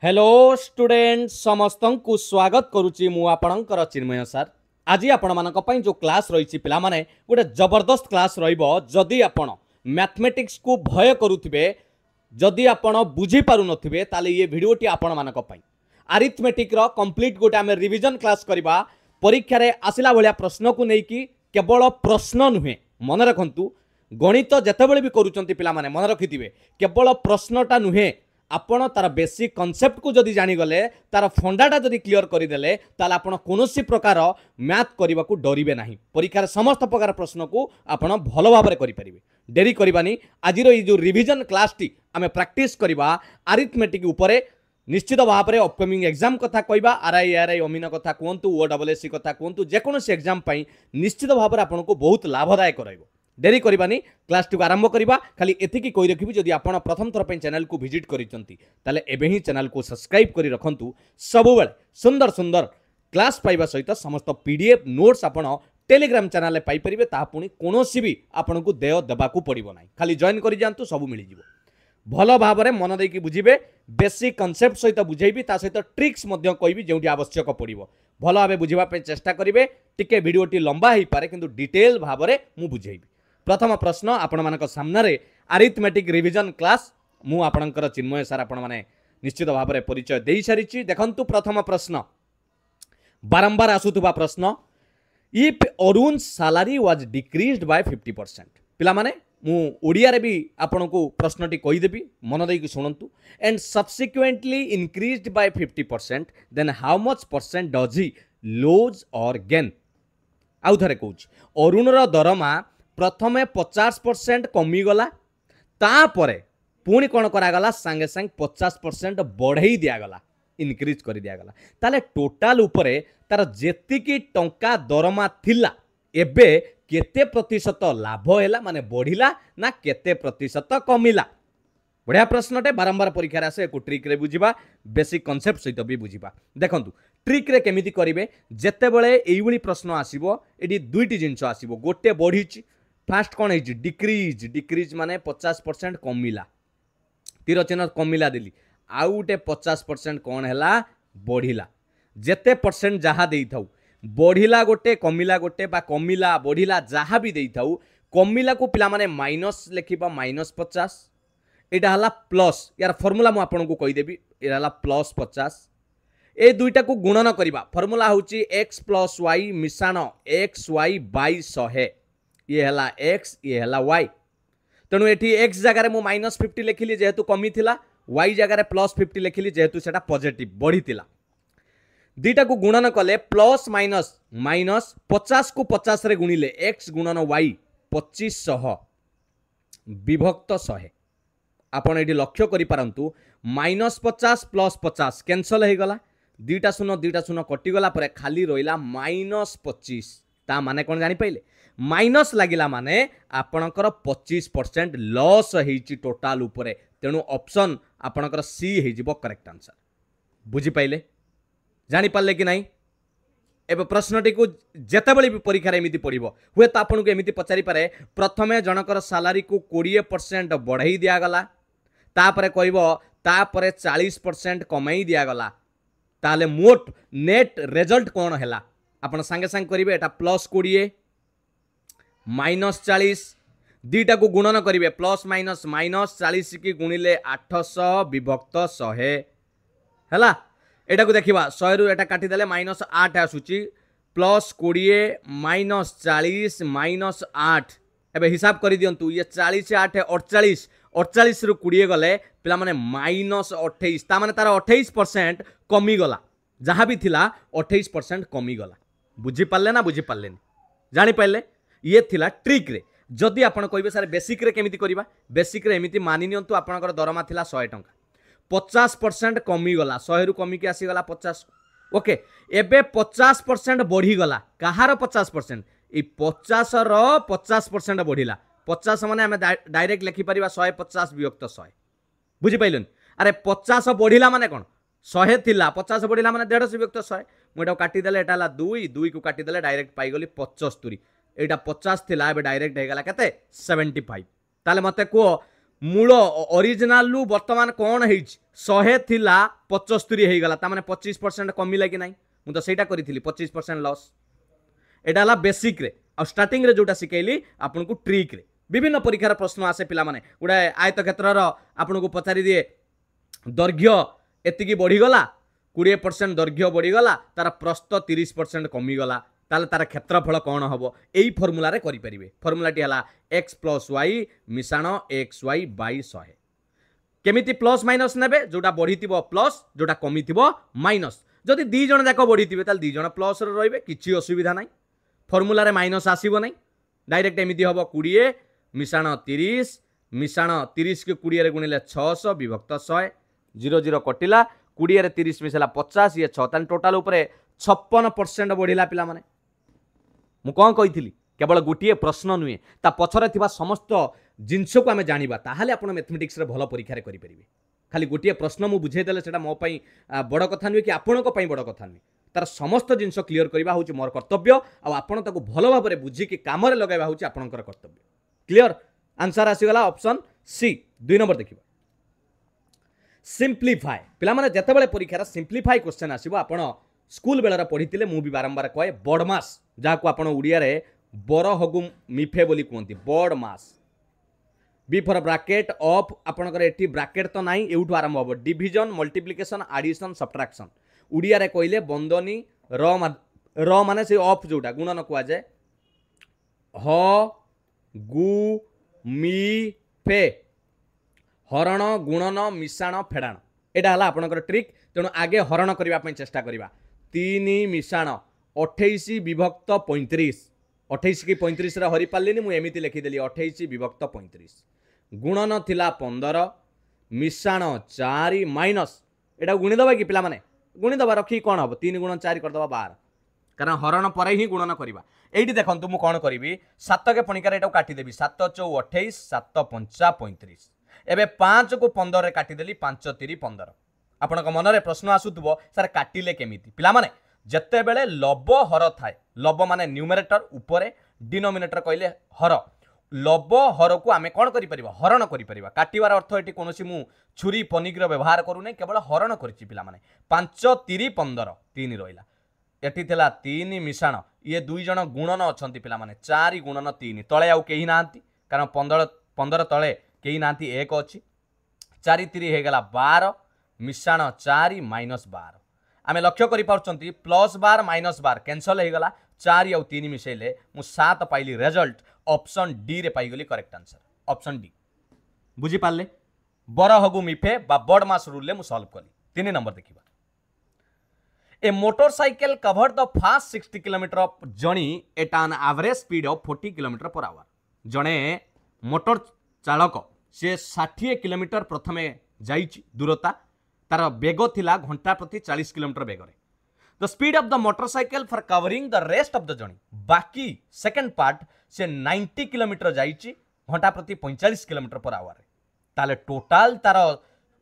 Hello student समस्त को स्वागत करुच्ची मु आपणकर चिन्मय सर। आज आपण मानक पई जो क्लास रही पिला माने गोटे जबरदस्त क्लास रहिबो। जदि आपण मैथमेटिक्स को भय करुथिबे, जदि आपण बुझी पारु नथिबे, ताले ये वीडियोटी आपण मानक पई अरिथमेटिक रो कंप्लीट गोटे आमे रिवीजन क्लास करबा। परीक्षा रे आसिला भलिया प्रश्न को नै कि केवल प्रश्न नुहे, मन रखंतु गणित जेतेबेले भी करूचंती पिला माने मन रखिथिबे केवल प्रश्नटा नुहे, आपण तार बेसिक कॉन्सेप्ट को जदि जानीगले, तार फंडाटा जदि क्लियर करदेले, ताले आपण कोनोसी प्रकार मैथ करने को डरिबे नाही। परीक्षार समस्त प्रकार प्रश्न को आपण भल भाव में करें। डेरी करबानी, आज जो रिवीजन क्लास टी आमे प्रैक्टिस करबा अरिथमेटिक उपरे। निश्चित भाव में अपकमिंग एग्जाम कथा कहबा, आरआई अमीन कथा कहतु, ओडब्ल्यूएससी कथा कहतु, जेकोसी एग्जाम पई निश्चित भाव में आपको बहुत लाभदायक रहिबो। डेरी करबानी, क्लास टी आरंभ करबा। खाली एतिकी कहि रखिबि, जदि आपण प्रथम थर पे चैनल को विजिट करिसंती ताले एबे ही चैनल को सब्सक्राइब करि रखंतु। सबुबेले सुंदर सुंदर क्लास पाइबा सहित समस्त पीडीएफ नोट्स आपण टेलीग्राम चैनल पाई परिबे। ता पुनी कोनोसी भी आपण को देय देबा को पड़िबो नाही, खाली जॉइन करि जांतु, सब मिलि जिवो। भल भाव में मन देकी बुझिबे, बेसिक कॉन्सेप्ट सहित बुझेबी, ता सहित ट्रिक्स मध्य कहबी जेउटी आवश्यक पड़िबो। भल भाव बुझिबा पे चेष्टा करिवे। टिके वीडियोटी लंबा हेई पारे, किंतु डिटेल भाव में मु बुझेबी। प्रथम प्रश्न आपण मानक सामने अरिथमेटिक रिवीजन क्लास मु आपणकर चिन्मय सर आपण माने निश्चित भाव में परिचय दे सारी। देखंतु प्रथम प्रश्न बारंबार आसुथुबा प्रश्न, if Arun salary was decreased bye 50%। पिला माने मु ओडिया रे भी आपण को प्रश्नटी कहि देबी, मन देकी सुनंतु। And subsequently increased by 50%, then how much percent does he lose or gain. आउ थरे कहूछ, अरुणर दरमा प्रथमे 50% कमीगला, तापरे पुणी कौन करागला, सांगे सांगे 50% बढ़ई दिगला, इनक्रीज कर दिगला। ताले टोटाल उपरे तार जेतिकी टंका दरमा थिला, एबे केते प्रतिशत लाभ हैला, माने बढ़िला ना केते प्रतिशत कमिला। बढ़िया प्रश्नटे, बारंबार परीक्षा रे आसे। को ट्रिक रे बुझिबा, बेसिक कॉन्सेप्ट सहित भी बुझिबा। देखंतु ट्रिक रे केमिति करिवे, जेतेबेले एइबोली प्रश्न आसीबो, एडी दुईटी जिंस आसीबो। गोटे बढ़ीची, फास्ट कौन है डिक्रीज, डिक्रीज माने 50% कमिला, तीर चिन्ह कमिला देली। आउ गोटे 50% कौन है बढ़िला। जेते परसेंट जहाँ दे थाउ, बढ़िला गोटे कमिला गोटे, बा कमिला बढ़िला जहाँ भी दे थाउ, कमिला को पिला माने माइनस लिखिबा -50, एटा हला प्लस। यार फॉर्मूला मु आपन को कहि देबी, एटा हला +50। ए दुईटा को गुणन करिबा, फॉर्मूला होची x + y मिसाण xy / 100। ये हला x, ये हला y। तेणु एठी x जगार मु -50 लिखिली जेहेतु कमी थिला, y जगार +50 लिखिली जेहेतु सेटा पॉजिटिव बढ़ी थिला। दीटा को गुणन कले प्लस माइनस, माइनस 50 को 50 रे गुणिले x गुणन y 2500 विभक्त 100। आपण एठी लक्ष्य करि पारंतु, -50 + 50 कैंसल हे गला, दीटा शून्य कटि गला परे खाली रहिला -25। ता माने कोन जानि पाइले, माइनस लागिला माने आपणकर 25% लॉस हेची टोटाल उपरे। तेणु ऑप्शन आपणकर सी हेजिबो करेक्ट आंसर। बुझी पाइले, जानि पाले कि नाही। एबे प्रश्नटी को जेतेबेले भी परीक्षा रे एमिति पड़िबो, हुए त आपन को एमिति पचारि पारे, प्रथमे जनकर सैलरी को 20% बढ़ाई दिया गला, तापरे कहबो तापरे 40% कमाई दिया गला, ताले मोट नेट रिजल्ट कोन हैला। आपन संगे संग करिवे, एटा +20 -40, दीटा को गुणन करिवे, प्लस माइनस -40 की गुणिले 800 विभक्त 100 हैला। एटा को देखिबा, 100 रु एटा काटी देले -8 आसुची, +20 -40 -8। एबे हिसाब करि दियंतु, ये 40 8 48, 48 रु 20 गले पिला माने -28। ता माने तार 28% कमी गला, जहाँ भी थिला 28% कमी गला। बुझी पाले ना, बुझी पाले नि, जानि पाइले। ये थिला ट्रिक रे। जदि आपण कहबे सर बेसिक रे केमिति करिबा, बेसिक रे एमिति मानि नियंतु आपनकर दरमा थिला 100 टंका, 50% कमी गला, 100 रु कमी के आसी गला 50। ओके, एबे 50% बढ़ी गला, कहार 50%, ई 50 रो 50% बढ़िला। 50 माने हमें डायरेक्ट लिखि परिबा 150 विभक्त 100। बुझी पाइलन। अरे 50 बढ़िला माने कोन, 100 थिला, 50 बढ़िला माने 150 विभक्त 100। मु एटा काटी देले, एटा हला 2, 2 को काटी देले डायरेक्ट पाई गली 75। एटा 50 थिला, एबे डायरेक्ट हे गला केते 75। ताले मते को मूल ओरिजिनाल लु वर्तमान कौन है 100 थिला 75 हो गला तामाने 25% कमिला कि नहीं मु तो सेटा करी 25% लॉस एटा हला बेसिक रे आ स्टार्टिंग रे जोटा सिखैली आपन को ट्रिक रे विभिन्न परीक्षार प्रश्न आसे पिला माने गुडा आयत क्षेत्र आपन को पचारि दिए दैर्घ्य एतिकी बढ़ी गला 20% दैर्घ्य बढ़ी गला तार प्रस्थ 30% कमी गला ताले तार क्षेत्रफल कौन हम यही फर्मुला रे करि परिबे फर्मुलाटी हला x + y मिशाण xy / 100 केमिति प्लस माइनस नेबे जोटा बढ़ी प्लस जोटा कमी माइनस जदि दी जण जाक बढ़ी ताले दी जण प्लस रे रहिबे किछि असुविधा नाही फर्मुला रे माइनस आसीबो नाही डायरेक्ट एमिति हबो 20 मिशाण 30 मिशाण 30 के 20 रे गुणिले 600 विभक्त 100 0 0 कटिला 20 रे 30 मिसला 50 ये 6 तान टोटल ऊपर 56% बढ़िला पिला माने मु कौन कही केवल गोटे प्रश्न नुहे ता पछरे थिबा समस्त जिनस को आम जाना ताहले आपण मैथमेटिक्स रे भल परीक्षा करि परिबे खाली गोटे प्रश्न मु बुझे देले सेटा मो पई बड़ कथा नुहे कि आपणक पई बड़ कथा नुहे तार समस्त जिनस क्लियर करबा होची मोर कर्तव्य आ आपण ताको भल भाबरे बुझी कि काम रे लगाइबा होची आपणकर कर्तव्य क्लियर आंसर आसीगला ऑप्शन सी 2 नंबर देखिबा सिंप्लीफाई पिला माने जते बेले परीक्षा सिंप्लीफाई क्वेश्चन आसीबो आपण स्कूल बेलर पढ़ी मु भी बारंबार कहे बड़मास जहाँ आप ओडिया रे बर हगु मिफे बोली कहते BODMAS B for bracket of आपनकर एठी ब्रैकेट तो नहीं एउठू आरंभ हो division multiplication addition subtraction Odia रे कहले बंदनी र माने से ऑफ जोटा गुणन कुआ जाए ह गु मी फे हरण गुणन मिशाण फेड़ाण एटा हला आपनकर ट्रिक तेणु आगे हरण करबा पई चेष्टा करबा 3 मिशाण 28 विभक्त 35 28 की 35 रे हरि पालिनी मु एमिति लिखिदेली 28 विभक्त 35 गुणन थिला 15 मिशाण 4 माइनस एटा गुणी दबा कि पिला माने गुणी दबा रखी कोन हो 3 गुणन 4 कर दबा 12 कारण हरण पर ही गुणन करबा एठी देखंतु मु कोन करिवि 7 के पणिकार एटा काटी देबी 7 * 4 28 7 * 5 35 एबे 5 को 15 रे काटी देली 5 * 3 15 आपनक मनरे प्रश्न आसुथबो सर काटिले केमिति पिला माने जत्ते बेले लब हर थाए लब माने न्यूमरेटर ऊपर डिनोमिनेटर कहले हर लब हर को आमे कोन करि परिबा हरण करि परिबा काटिवार अर्थ एटी कोनोसी मु छुरी पनिग्र व्यवहार करू नै केवल हरण करछि पिला माने 5 3 15 3 रहिला एटी थिला 3 मिशाण ये दुई जण गुणन अछंती पिला माने 4 गुणन 3 तळे आउ केही नांती कारण 15 तळे केही नांती 1 अछि 4 3 हे गला 12 मिशाण 4 माइनस 12 आमे लक्ष्य करि पाउछंती प्लस बार माइनस बार कैंसल हे गला 4 और 3 मिसेले मु 7 पाइली रिजल्ट ऑप्शन डी रे पाई गली करेक्ट आंसर ऑप्शन डी बुझी पाले बर हगु मिफे बा बड़ मास रूल ले मु सॉल्व कली 3 नंबर देखिबा a motorcycle covered the first 60 kilometre of journey at an average speed of 40 kilometre per hour जणे मोटर चालक से 60 किलोमीटर प्रथमे जाइछि दूरता तार बेग थिला घंटा प्रति 40 किलोमीटर बेग रे the speed of the motorcycle for covering the rest of the journey बाकी सेकंड पार्ट से 90 किलोमीटर जाइछि घंटा प्रति 45 किलोमीटर पर आवर ताले टोटल तार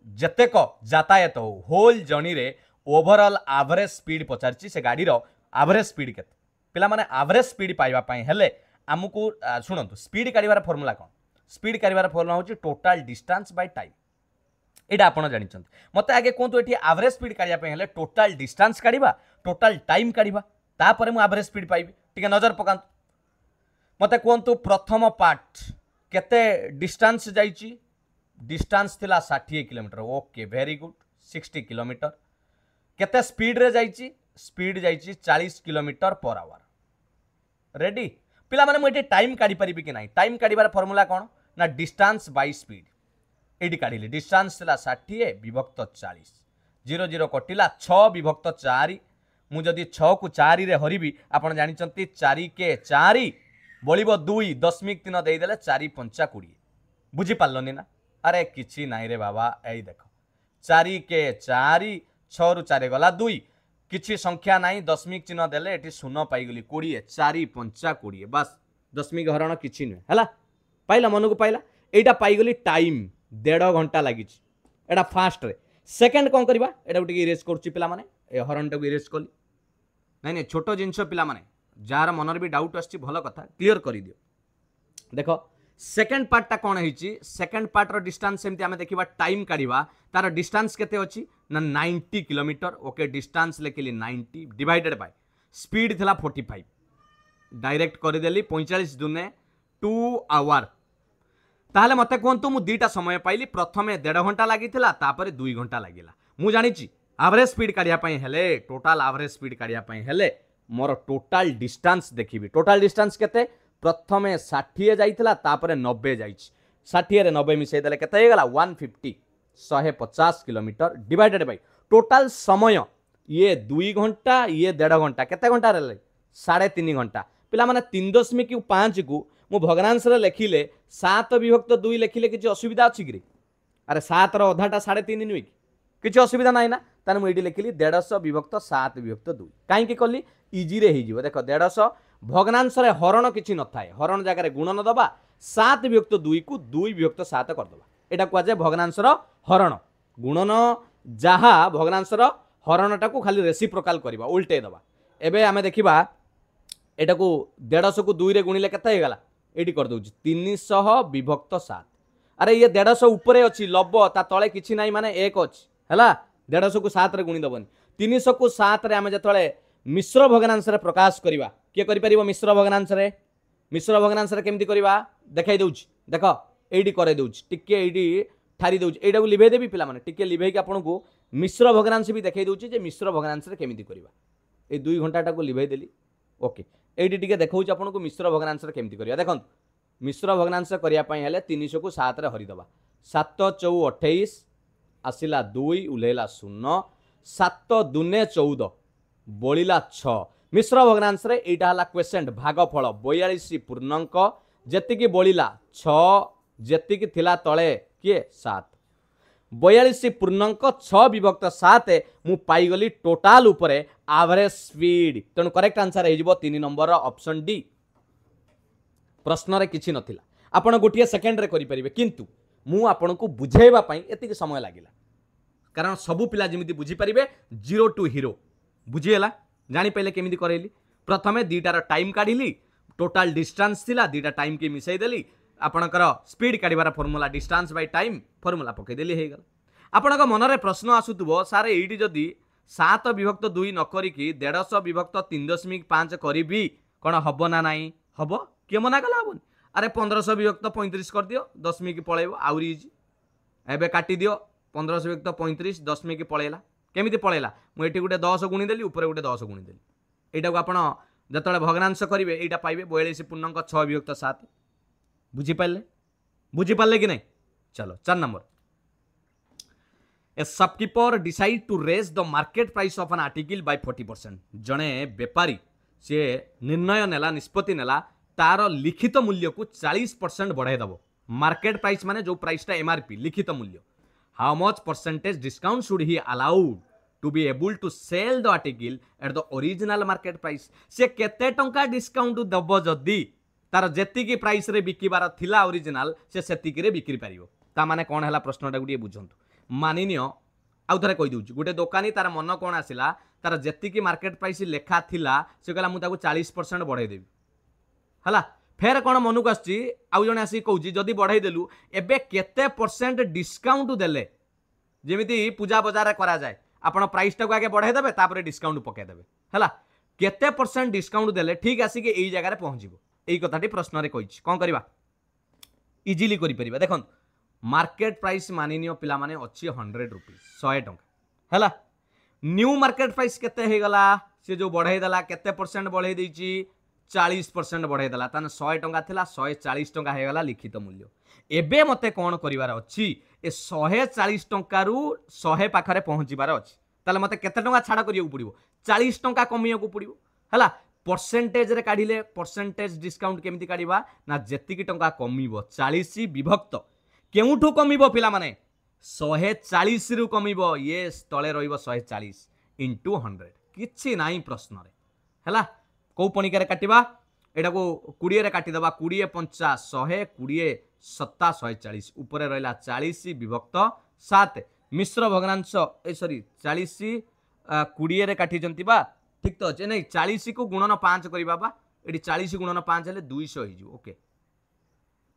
जतेक यातायात होल जर्नी रे ओवरऑल एवरेज स्पीड पचारछि से गाड़ी रो एवरेज स्पीड केते पिला माने एवरेज स्पीड पाइबा पई हेले हमकु सुनंतु स्पीड काढिबार फार्मूला कोन स्पीड काढिबार फार्मूला होछि टोटल डिस्टेंस बाय टाइम एटा आपण जानिछंत मते आगे कोंतु एठी एवरेज स्पीड काढिया पई हेले टोटल डिस्टेंस काढिबा टोटल टाइम काढिबा ता परे मु एवरेज स्पीड पाइबी ठीक नजर पकांतु मते कोंतु प्रथम पार्ट केते डिस्टेंस जाइछि डिस्टेंस थिला 60 kilometre okay very good 60 kilometre केते स्पीड रे जाइछि स्पीड जाइछि 40 किलोमीटर पर आवर रेडी पिला माने मु एठी टाइम काढी परिबी कि नाही टाइम काढिबार फार्मूला कोन ना डिस्टेंस बाय स्पीड एटी काढिले डिस्टेंस थिला 60 विभक्त 40 0 0 कटिला 6 विभक्त 4 मु जदी 6 को 4 रे हरिबी आपण जानि चंती 4 के 4 बलिबो 2 दशमिक 3 देई देले 4 5 20 बुझी पालनी ना अरे किछि नाही रे बाबा एई देखो 4 के 4 6 रु 4 गला 2 किछि संख्या नाही दशमिक चिन्ह देले एटी शून्य पाई गली 20 4 5 20 बस दशमिक हरण किछि नै हला पाइला मन को पाइला एटा पाई गली टाइम 1.5 घंटा लगी एटा फास्ट रे सेकंड कौन करबा एटा गुटे इरेज करछि पिला माने ए हरण टा इरेज कली नहीं नहीं छोटो जिंस पिला माने जार मनर भी डाउट आछि भलो कथा क्लियर करि दियो देखो सेकेंड पार्टा कौन है सेकेंड पार्टर डिस्टेंस सेमती आम देखा टाइम काढ़ा तार डिस्टेंस केते अच्छी ना 90 किलोमीटर ओके डिस्टेंस लिखिली 90 डिवाइडेड बाय स्पीड थिला 45 डायरेक्ट करदेली 45 दुने 2 आवर ताहले मते कहतु मु दुईटा समय पाइली प्रथमे 1.5 घंटा लगी तापर 2 घंटा लगिला मु जानी एवरेज स्पीड काढ़ापी हेले टोटाल एवरेज स्पीड काढ़ापी हेले मोर टोटाल डिस्टेंस देखिबी टोटाल डिस्टेंस केते प्रथमे 60 जाइथिला तापर 90 जाइछि 60 रे 90 मिसै देले केते हे गला 150 150 किलोमीटर डिवाइडेड बाय टोटाल समय ये 2 घंटा ये 1.5 घंटा केते घंटा रे 3.5 घंटा पिला माने 3.5 को मु भग्नांश रे लेखिले 7 विभक्त 2 लेखिले किछि असुविधा अछि कि अरे 7 रो अधाटा 3.5 नुई किछि असुविधा नाही ना ताने मु एडी लेखिली 150 विभक्त 7 विभक्त 2 काई कि कली इजी रे हे जिवो देखो 150 भग्नांश रे हरण किछि न थाए हरण जगह रे गुणन दबा 7 विभक्त 2 को 2 विभक्त 7 कर दबा एटा को जे भग्नांश रो हरण गुणन जहा भग्नांश रो हरणटा को खाली रेसिप्रोकाल करबा उल्टे दबा एबे आमे देखिबा एटा को 150 को 2 रे गुणिले केते हे गला एडी कर दउची 300 विभक्त 7 अरे ये 150 ऊपर अच्छी लब ता तले किछि नाही माने 1 अछि हला 150 को 7 रे गुणी दबनी 300 को 7 रे आमे जतले मिश्र भग्नांश रे प्रकाश करिबा के करि परिबो मिश्र भग्नांश रे केमति करिबा देखाई दउची देखो एडी करे दउची टिके एडी ठारी दउची एडा को लिभे देबी पिला माने टिके लिभे कि आपन को मिश्र भग्नांश भी देखाई दउची जे मिश्र भग्नांश रे केमति करिबा ए 2 घंटा टा को लिभे देली ओके एडी टिके देखौची आपन को मिश्र भग्नांश रे केमति करिया देखन मिश्र भग्नांश करिया पई हेले 300 को 7 रे हरि दबा 7 4 28 आसिला 2 उलेला 0 7 दुने 14 बलिला 6 मिश्र भग्नांश रे एटा हला क्वेश्चन भागफल 42 पूर्णांक जेतिकी बलिला 6 जेतिकी थिला तळे किए 7 42 पूर्णांक 6 विभक्त 7 मु पाई गली टोटाल उपरे एवरेज स्पीड तेणु करेक्ट आंसर हे जिवो 3 नंबर ऑप्शन डी प्रश्न रे किछि नथिला आपण गोटिए सेकेंड रे करि परिबे किंतु मु आपण को बुझेबा पई एतिक समय लागिला कारण सबु पिला जेमिति बुझी परिबे 0 टू हीरो बुझीला जानि पहिले केमिति करैली प्रथमे दीटार टाइम काढिली टोटाल डिस्टेंस थिला दीटा टाइम के मिसै देली आपणकर स्पीड काढिबार formula distance by time formula पकै देली हे गल आपणक मन रे प्रश्न आसुतबो सारे एडी जदी 7 विभक्त 2 न करिकि 150 विभक्त 3.5 करिबी कोन हबो ना नाही हबो के मना कला हबो अरे 1500 विभक्त 35 कर दियो 10 की पळेबो आउरी इजी एबे काटी दियो 1500 विभक्त 35 10 की पळेला केमिति पळेला मु एठी गुटे 10 गुणी देली ऊपर गुटे 10 गुणी देली एटा को आपण जतले भग्नांश करिवे एटा पाइबे 42 पूर्णांक 6 विभक्त 7 बुझी पाले कि नहीं चलो 4 number a shopkeeper decide to raise the market price of an article by 40% जणे व्यापारी से निर्णय नेला निष्पत्ति नेला तार लिखित मूल्य को 40% बढ़ाई दबो मार्केट प्राइस माने जो प्राइस टा एमआरपी लिखित मूल्य how much percentage discount should he allowed to be able to sell the article at the original market price से केते टंका डिस्काउंट दबो जदी तार जेतिकी प्राइस रे बिकिबार थिला ओरिजिनल से सेतिकी रे बिक्री पारिबो ता माने कोन हला प्रश्नटा गुडी बुझंतु मानिनियो आउ थरे कहि दउची गुटे दुकानी तार मन कोन आसिला तार जेतिकी मार्केट प्राइस लेखा थिला से कहला मु ताको 40% बढ़ाई देबी हला फेर कोन मनुक आछि आउ जने आसी कहउची जदी बढ़ाई देलु एबे केते परसेंट डिस्काउंट देले जेमिति पूजा बाजार रे करा जाय आपण प्राइस टा को आगे बढ़ाई देबे तापर डिस्काउंट पके देबे हला केते परसेंट डिस्काउंट देले ठीक आसी के एई जगह रे पहुंचीबो एई कथाटी प्रश्न रे कहिछि कोन करबा इजीली करि परिबा देखन मार्केट प्राइस मानिनियो पिला माने अछि 100 रुपीस 100 टंका हला न्यू मार्केट प्राइस केते हे गला से जो बढ़ाई देला केते परसेंट बढ़ाई देछि 40% बढ़ाई देला ताने 100 टंका थिला 140 टंका हे गला लिखित मूल्य एबे मते कोन करिवार अछि ए 140 टंका रु 100 पाखरे पहुंचीबार अछि ताले मते केते टंका छाड़ा करियो पड़िबो 40 टंका कमियो को पड़िबो हला परसेंटेज रे काढिले परसेंटेज डिस्काउंट केमिति काढिबा ना जेतिकी टंका कमिबो 40 विभक्त केउठु कमिबो पिला माने 140 रु कमिबो ये तळे रहिबो 140 इनटू 100 किछि नाही प्रश्न रे हला को पणिका रे काटिबा एटा को 20 रे काटि दबा 20 50 100 20 7 140 ऊपर रहला 40 विभक्त 7 मिश्र भग्नांश ए सॉरी 40 20 रे काटि जंती बा ठीक तो अछि नै 40 को गुणन 5 करबा बा एडी 40 गुणन 5 हेले 200 हो जिवो ओके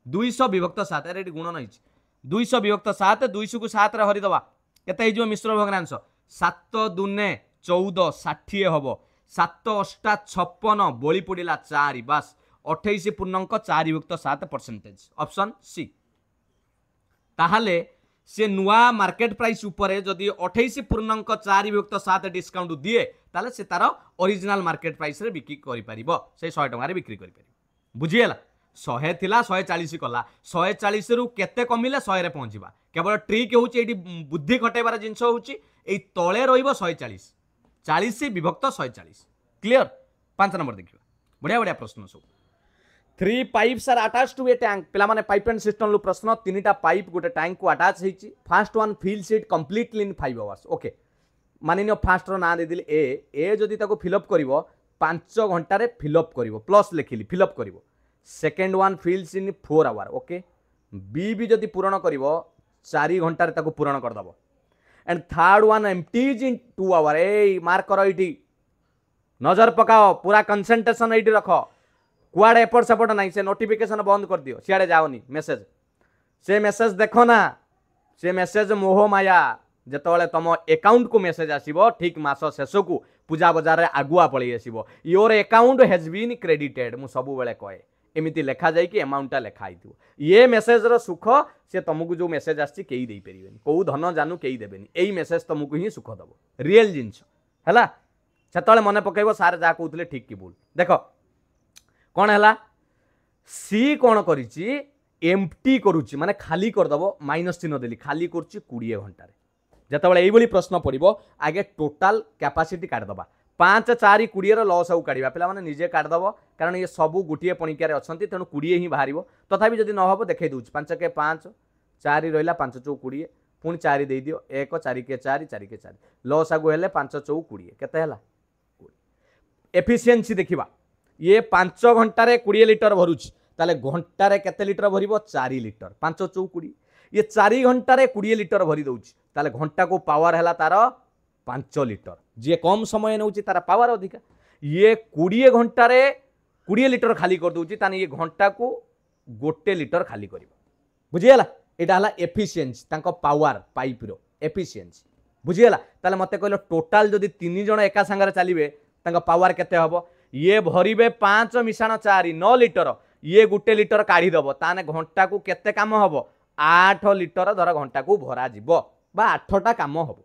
200 विभक्त 7 अरे गुण नहीं 200 विभक्त 7 200 को 7 रे हरिदबा केते हो मिश्र भग्नांश 7 दुने 14 60 हम 7 अष्टा 56 बଳି पड़ा 4 बास 28 पूर्णांक 4 विभक्त 7% ऑप्शन सी। ताहले से नुआ मार्केट प्राइस उपरे जदि 28 पूर्णांक 4 विभक्त 7 डिस्काउंट दिए ताले से तार ओरिजिनल मार्केट प्राइस रे बिक्री करि परिबो से 100 टंका रे बिक्री करि परिबो बुझिएला 100 थिला 140 कला 140 रु केते कमिले 100 रे पहुंचीबा केवल ट्रिक होउची एठी बुद्धि खटेबार जिंस होउची एई तळे रहिबो 140 40 विभक्त 140 क्लियर। 5 नंबर देखिबा बढ़िया बढ़िया प्रश्न सब 3 pipes are attached to a tank पिला माने पाइप एंड सिस्टम लो प्रश्न 3टा पाइप गोटे टैंक को अटैच हेची first one fills it completely in 5 hours okay मानिनियो फर्स्ट रो ना दे दिल ए जदी ताको फिल अप करिवो 5 घंटा रे फिल अप करिवो प्लस लिखिली फिल अप करिवो second one fills in 4 hour okay B भी जदी पूर्ण करिवो 4 घंटा रे ताको पूर्ण कर दबो and third one empties in 2 hour A mark करो इटी नजर पकाओ पूरा कंसंट्रेशन इटी रखो कुआड़े एपट सेपट नहीं से नोटिफिकेशन बंद कर दियो सियाड़े जाओनी मेसेज से मेसेज देखो ना से मेसेज मोह माया जेतोले तुम अकाउंट को मेसेज आसीबो ठीक मास शेष को पूजा बाजार रे आगुआ पळी आसीबो your account has been credited मु सब बेले कहे एमिति लेखा जाय कि अमाउंटटा लेखा आइथिबो ये मेसेज रो सुख से तुमको जो मेसेज आसी केई देई परिबेनी को धन जानू केई देबेनी एई मेसेज तुमको ही सुख दबो रियल जिंस हैला सेतोले मने पकेइबो सारे जा कहउतले ठीक की भूल देखो कौन है सी कौन करिछि एम्प्टी करुछि माने खाली कर दबो माइनस चिन्ह देली खाली करुछि 20 घंटा रे जेतबेले एई बली प्रश्न पड़िबो आगे टोटल कैपेसिटी काट दबा 5 4 20 रो लॉस आउ काढिबा पिला माने निजे काट दबो कारण ये सब गुटिए पणिका रे अछंती तेनु 20 ही बाहरिबो तथापि जदी न हबो देखाइ दउछि 5 के 5 4 रहिला 5 चौ 20 पुणी 4 देई दियो 1 4 के 4 4 के 4 लॉस आगु हेले 5 चौ 20 केते हला एफिशिएंसी देखिबा ये 5 घंटा 20 लिटर भरुच ताले घंटा केते लिटर भरिबो 4 लिटर 5 चौ 20 ये 4 घंटा 20 लिटर भरी दउची ताले घंटा को पावर हैला तार 5 लिटर जे कम समय नउची तार पावर अधिका ये 20 घंटा 20 लिटर खाली कर दउची ताने ये घंटा को 1 लिटर खाली करिवो बुझियला एटा हला एफिशिएंसी तांको पावर पाइप रो एफिशिएंसी बुझियला ताले मते कहलो टोटल जदी 3 जण एका संगे चलीबे तांको पावर केते हबो ये भरिबे 5 मिशाण 4 9 लिटर ये 1 लिटर काढ़ी दबो ताने घंटा को केते काम हबो 8 लिटर धर घंटा को भरा जीवो बा 8टा काम हबो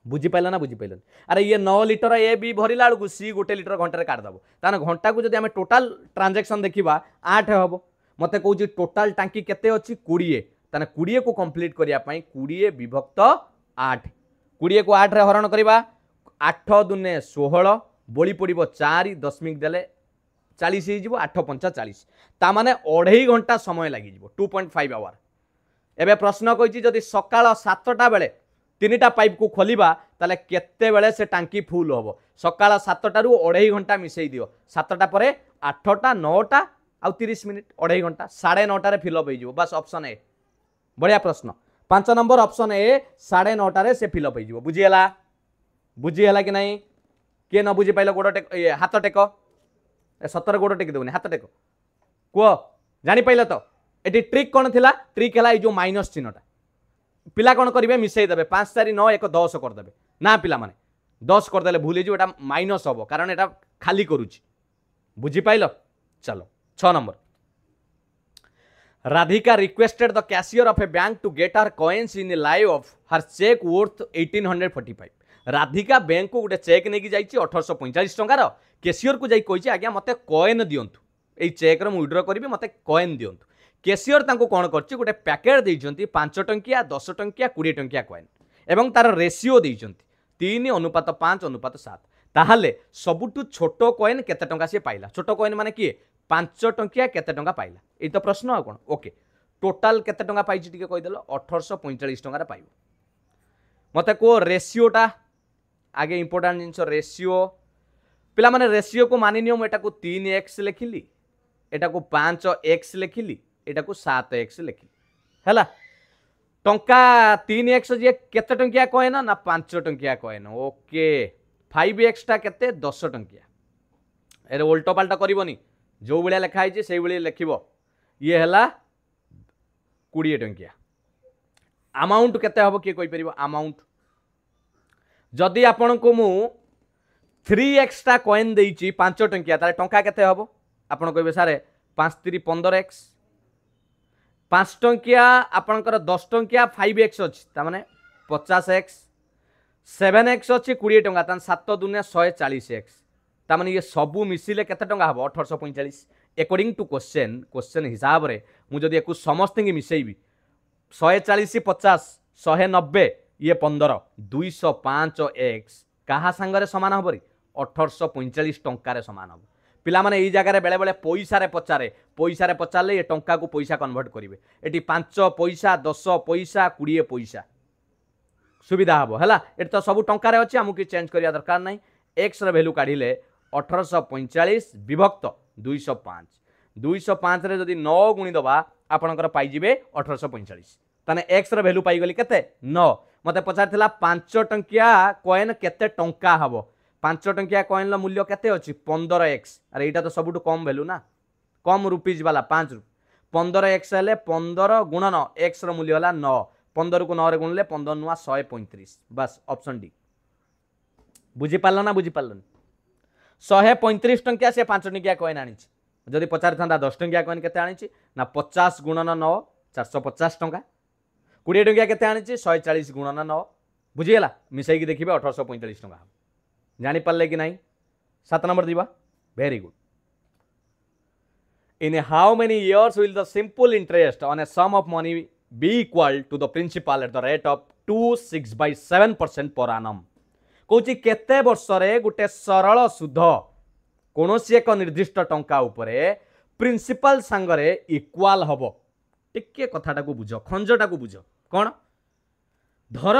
बुझी पाइल ना बुझी पाइलन अरे ये 9 लिटर ए भी भरिला को सी 1 लिटर घंटा रे काट दबो ताने घंटा को जदी हमें टोटल ट्रांजैक्शन देखिबा 8 हबो मते कहूची टोटल टांकी केते अछि 20 ताने 20 को कंप्लीट करिया पई 20 विभक्त 8 20 को 8 रे हरण करिबा 8 दुने 16 बड़ी पड़ो 4 दशमिक देले 40 हो 8 5 40 ता माने 2.5 घंटा समय लगी 2.5 आवर एबे प्रश्न कहिछि जदि सकाळ 7टा बेले 3टा पाइप को खोलिबा ताले केते बेले से टांकी फुल होबो सकाळ 7टा रु 2.5 घंटा मिसई दियो 7टा परे 8टा 9टा आ 30 मिनिट 2.5 घंटा 9:30 रे फिल अप हो बस ऑप्शन ए बढ़िया प्रश्न 5 नंबर ऑप्शन ए 9:30 रे से फिल अप हो बुझिएला कि नहीं किए न बुझी पाइल गोड़ टेक हाथ टेक सतर गोड़ टेक देवनी हाथ टेक कह जानी पाइल तो ये ट्रिक कौन थिला ट्रिक है जो माइनस चिन्हटा पिला कौन करेंगे मिसई देवे 5 4 9 1 10 करदे ना पिला माने 10 करदे भूल हो माइनस हम कारण यहाँ खाली करुच्ची बुझी पाइल चलो 6 number Radhika requested the cashier of a bank to get her coins in lieu of her cheque worth 1845 Radhika bank को गोटे चेक नहीं जाइए 1845 टंकार कैशियर को जाइए आज्ञा मत कॉइन दिंतु ये चेक्र मुझे विड्र करी मत कॉइन दिंतु कैशियर कौन कर गोटे पैकेट देती 5 टंकिया 10 टंकिया 20 टंकिया कॉइन एवं तार रेसीओ देती 3:5:7 ताहले सबुठु छोट कॉइन केते टंका सी पाइला छोट कॉइन माने किए 5 टंकिया केते टंका पाइला ये तो प्रश्न आ कौन ओके टोटाल केते टंका पाइछि टिके कहिदेलो 1845 टंका रे पाइबो मते को रेसीओटा आगे इंपोर्टेंट जिनस रेसीओ पिला माने रेसीओ को मानि नियो एटा को 3x लिखिली एटा को 5x लिखिली एटा को 7x लिखिली हैला टंका 3x जे केते टंकिया कॉइन ना 5 टंकिया कॉइन ओके 5x टा केते 10 टंकिया एरे उल्टो पाल्टा करबोनी जो बलिया लिखा है से बलिया लिखिबो ये है 20 टंकिया अमाउंट केते हबो किए कोई परिबो अमाउंट जदि आपन को मु 3x टा कॉइन देइची 5 टंकिया तारे टंका केते हबो आपन कहबे सारे 5 3 15x 5 टंकिया आपनकर 10 टंकिया 5x अछि ता माने 50x 7x अछि 20 टंका तान 7 दुनिया 140x ता माने ये सबु मिसिले केते टंका हबो 1845 अकॉर्डिंग टू क्वेश्चन हिसाब रे मु जदि एकु समस्त की मिसेइबी 140 50 190 ये 15 205x कहा सांगरे समान हबरी 1845 टंकार समान हम पिला माने एई जगह बेले बेले पैसा पचारे ये टंका को पैसा कन्वर्ट करेंगे एटी 5 पैसा 10 पैसा 20 पैसा सुविधा हम है ये तो सब टंकार अच्छे आमको चेंज करिया दरकार नहीं एक्स वैल्यू काढ़िले 1845 विभक्त 205 रे जदि 9 गुणी दबा आपणकर पाइजिबे 1845 ताने एक्स वैल्यू पाइगली केते 9 मते पचार 5 टंकिया कॉइन केते टंका हबो 5 टंकिया कॉइन मूल्य केते अछि 15x अरे एटा तो सबुठु कम वैल्यू ना कम रुपीज वाला 5 15x हेले 15 गुणन x रो मूल्य होला 9 15 को 9 रे गुणले 15 नुआ 135 बस ऑप्शन डी बुझी पारल ना बुझी पारलन 135 टंकिया से 5 टंकिया कॉइन आनी जदि पचार था 10 टंकिया कॉइन केते आनी ना 50 गुणन 9 450 टंका 20 टंकिया केते आनी 140 गुणन 9 बुझीगला मिसाई की देखिबे 1845 टंका जानी पारले कि नहीं 7 नंबर दिबा very good in how many years will the simple interest on a sum of money be equal to the principal at the rate of 26/7% per annum कहूँ केते वर्ष रे गुटे सरल सुध कौनसी एक निर्दिष्ट टंका उपरे प्रिंसिपल सांगरे इक्वाल हबो टिके कथाटा को बुझ खंजटा को बुझ कौन धर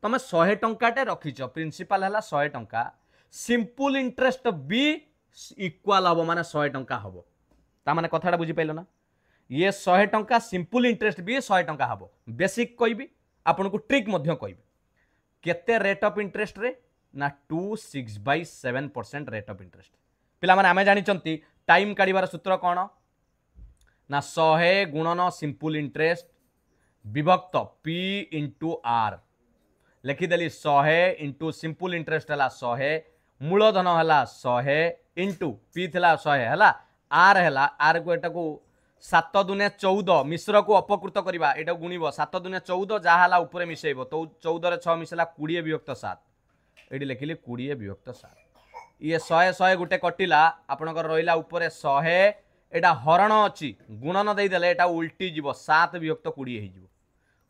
तमे 100 टंकाटे रखिच प्रिंसिपल है 100 टंका सिंपल इंटरेस्ट भी इक्वाल हबो माने 100 टंका हबो ता माने कथाटा बुझी पाइलो ना ये 100 टंका सिंपल इंटरेस्ट भी 100 टंका हबो बेसिक कहबी आपन को ट्रिक मध्य कहबी केते रेट ऑफ इंटरेस्ट रे ना 26/7% रेट ऑफ इंटरेस्ट पिला माने आमे जानि चंती टाइम काढिबार सूत्र कोन ना 100 गुणन सिंपल इंटरेस्ट विभक्त p * r लिखिदेली 100 into simple interest है 100 मूलधन है 100 इंटू पी थिला 100 है आर है आर को एटा को 7 दुनिया 14 मिश्र को अपकृत करवा एटा गुणिब 7 दुनिया 14 जहाँ ऊपर मिसेब तो 14 रे 6 मिसला 20 विभक्त 7 ये लिखिली 20 विभक्त 7 ये 100 गोटे कटिला आपणकर रहा ऊपर 100 एटा हरण अच्छी गुणन देदेले एटा उल्टी जीव 7 विभक्त 20 हो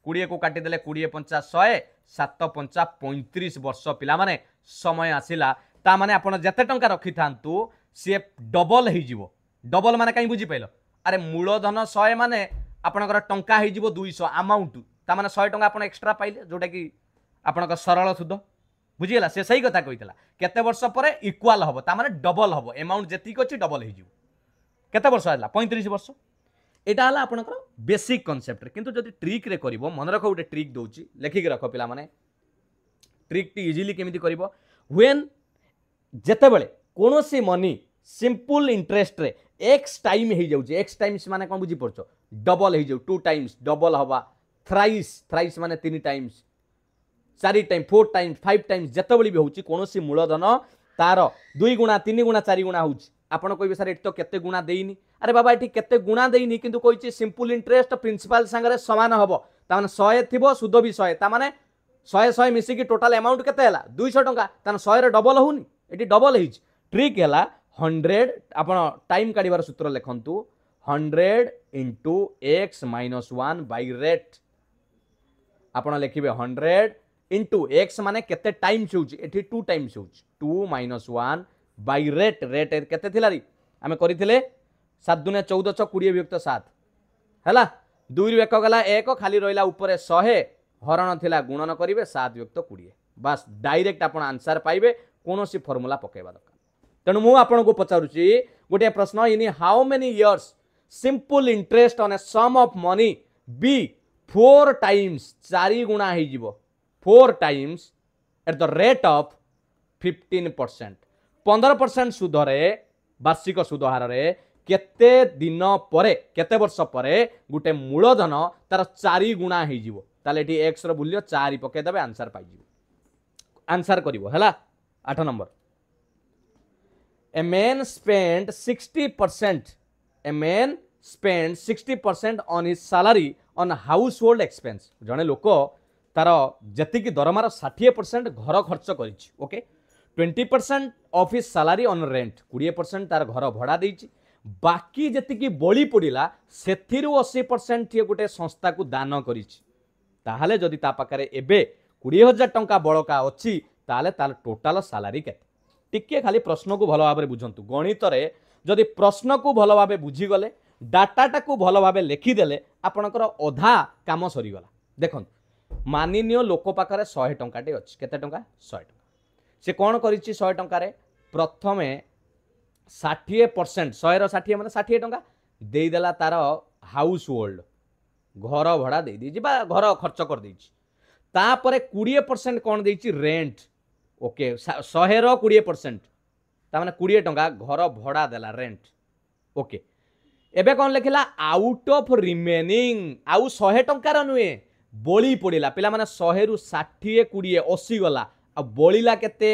20 को काटिदेले 20 पंचा 100 7 पंचा 35 वर्ष पिला माने समय आसिला ता माने आपण जते टंका रखि थांतु सी डबल हो जीवो डबल माने कहीं बुझी पाइलो अरे मूलधन 100 माने आपणकर टंका हो जीवो 200 अमाउंट ता माने 100 टंका आपण एक्स्ट्रा पाइले जोटा कि आपणकर सरल सुध बुझीगला से सही कथा कहितला केते वर्ष परे इक्वाल हबो ता माने डबल हबो अमाउंट जेतिक अछि डबल हो जीवो केते वर्ष आला 35 वर्ष एटा हला आपणकर बेसिक कांसेप्ट किंतु जदि ट्रिक रे करिवो मन रखो उटे ट्रिक दोउची लेखिक रखो पिला माने ट्रिक टी इजीली केमिति करिवो व्हेन जेते बेले कोनोसी मनी सिंपल इंटरेस्ट रे x टाइम हे जाउची x टाइम्स माने कोन बुझी पड़छो डबल हे जाउ 2 टाइम्स डबल हवा थ्राइस माने 3 टाइम्स 4 टाइम 4 टाइम्स 5 टाइम्स जेते बेले भी होउची कोनोसी मूलधन तार 2 गुणा 3 गुणा 4 गुणा होउची आपण कहबे सर एट तो केते गुणा देइनी अरे बाबा एठी केते गुणा देइनी किंतु कहिची सिंपल इंटरेस्ट प्रिंसिपल संगरे समान हबो ता माने 100 थिबो सुध भी 100 ता माने 100 मिसी की टोटल अमाउंट केते हला 200 टंका ता 100 रे डबल होउनी एठी डबल हिज ट्रिक हला 100 आपण टाइम काढिबार सूत्र लेखंतु 100 into x minus 1 by rate आपण लिखिबे 100 इंटू x माने केते टाइम होउची एठी 2 टाइम्स होउची 2 माइनस 1 बाय रेट रेट केते थिला री आमे करिथिले 7 दुनिया 14 6 20 विभक्त 7 हैला 2 रु 1 गला 1 खाली रहिला ऊपर 100 हरण थिला गुणन करिवे 7 विभक्त 20 बस डायरेक्ट आपण आंसर पाइबे कोनोसी फार्मूला पकेबा दरकार तेणु मु आपण को पचारुची गोटे प्रश्न in how many years simple interest on a sum of money be 4 times 4 गुणा हे जीवो 4 times at the rate of 15% 15% सुध रे वार्षिक सुध हार रे केते दिन परे केते वर्ष परे गोटे मूलधन तार 4 गुणा हो ताले एटी एक्स रो मूल्य 4 पके देबे आंसर पाई आंसर करिवो हला 8 number a man spend 60% a man spend 60% on his salary on household expense जने लोक तार जति दरमार 60% घर खर्च करिछि okay 20% of his salary on rent 20% तार घर भड़ा देछि बाकी जति बळी पड़िला सेथिरु 80% ये गोटे संस्था को दान करिछि ताहाले जदि ता पाखरे एबे 20,000 टंका बळका अछि ताहाले तार टोटल सैलरी केते टिके खाली प्रश्न को भल भाव बुझंतु गणित रे जदि प्रश्न को भल भाव बुझी गले डाटाटा को भल भाव लिखिदेले आपणकर अधा काम सरीगला देखो माननीय लोक पाखरे 100 टंकाटे अछि केते टंका 100 टंका से कौन करिछि 100 टंका रे प्रथमे 60% 100 रो 60 माने 60 टंका देई देला तार हाउस होल्ड घर भड़ा दे दी बा घर खर्च कर देछि तापरे 20% कौन देछि रेंट ओके 100 रो 20% ता माने 20 टंका घर भड़ा देला रेंट ओके एबे कौन लिखिला आउट ऑफ रिमेनिंग आउ 100 टंकार नुए बळी पड़िला पिला माने 100 रु 60 20 80 गला आ बळिला केते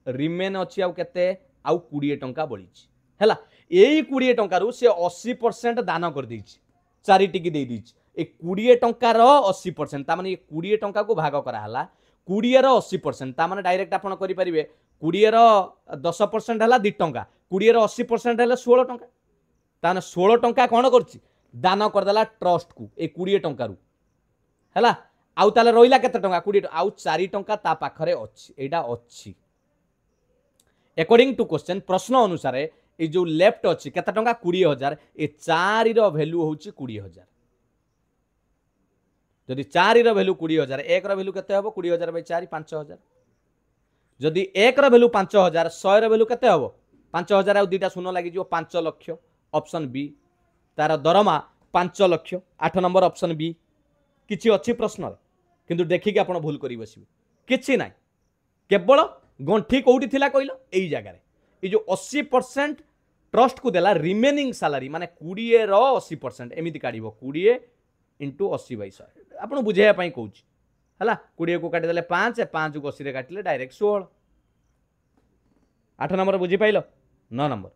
रिमेन अछि आ केते आउ 20 टंका बळीछि हैला एई 20 टंका रु से 80% दान कर देछि चारिटी की दे देछि ए 20 टंका रो 80% ता माने 20 टंका को भाग करा हला 20 रो 80% ता माने डायरेक्ट आपण करि परिबे 20 रो 10% हला 2 टंका 20 रो 80% हला 16 टंका ता माने 16 टंका कोन करछि दान कर देला ट्रस्ट को ए 20 टंका रु हैला आउ ताले रोइला केते टंका 20 आउ 4 टंका ता पाखरे अछि एटा अछि अकॉर्डिंग टू क्वेश्चन प्रश्न अनुसार ए जो लेफ्ट अछि केते टंका 20,000 ए 4 रो वैल्यू होछि 20,000 जदि 4 रो वैल्यू 20,000 1 रो वैल्यू केते हबो 20,000 बाय 4 5,000 जदि 1 रो वैल्यू 5,000 100 रो वैल्यू केते हबो 5,000 आउ दुटा शून्य लागि जो 5 लाख ऑप्शन बी तार दरमा 5 लाख 8 नंबर ऑप्शन बी किछि अछि प्रश्न किंतु देखिके आपण भूल करी बसिबे किछि नाही केवल गंठी कोउठी थिला कइलो एई जगह रे ए जो 80% ट्रस्ट को देला रिमेनिंग सैलरी माने 20 रो 80% एमिति काढिबो 20 इंटू 80 बाई 100 आपण बुझेया पई कहूची हला 20 को काटि देले 5 5 को 80 रे काटिले डायरेक्ट 16 8 नंबर बुझी पाइलो 9 नंबर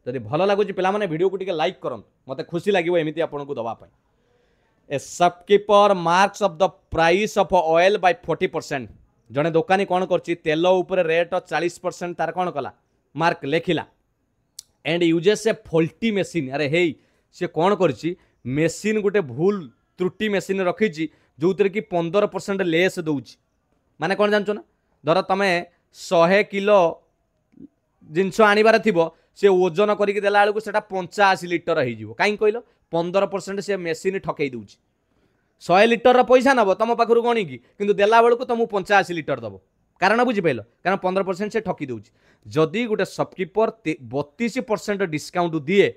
जदि भल लागुची पिला माने वीडियो को टिके लाइक करन मते खुशी लागिवो एमिति आपण को दबा पई ए shopkeeper marks of the price of oil bye 40% जने दुकानी कौन करछि तेल ऊपर रेट 40% तार कौन कला मार्क लेखिला and uses a faulty machine अरे हे से कौन करछि मशीन गोटे भूल त्रुटि मशीन रखी जो कि 15% लेस दौची माने कौन जानछ ना धर तमे 100 किलो जिनस आनिबार थिबो से ओजन करिक देला बेलू से 85 लिटर हो कहीं कहल 15% से मशीन ठकई दूची 100 लिटर पैसा नब तुम पाखु गणिकी कि देला बेलू तुमको 85 लिटर दब कारण बुझिपाल कारण 15% से ठकी दूची जदि गोटे शॉपकीपर 32% डिस्काउंट दिए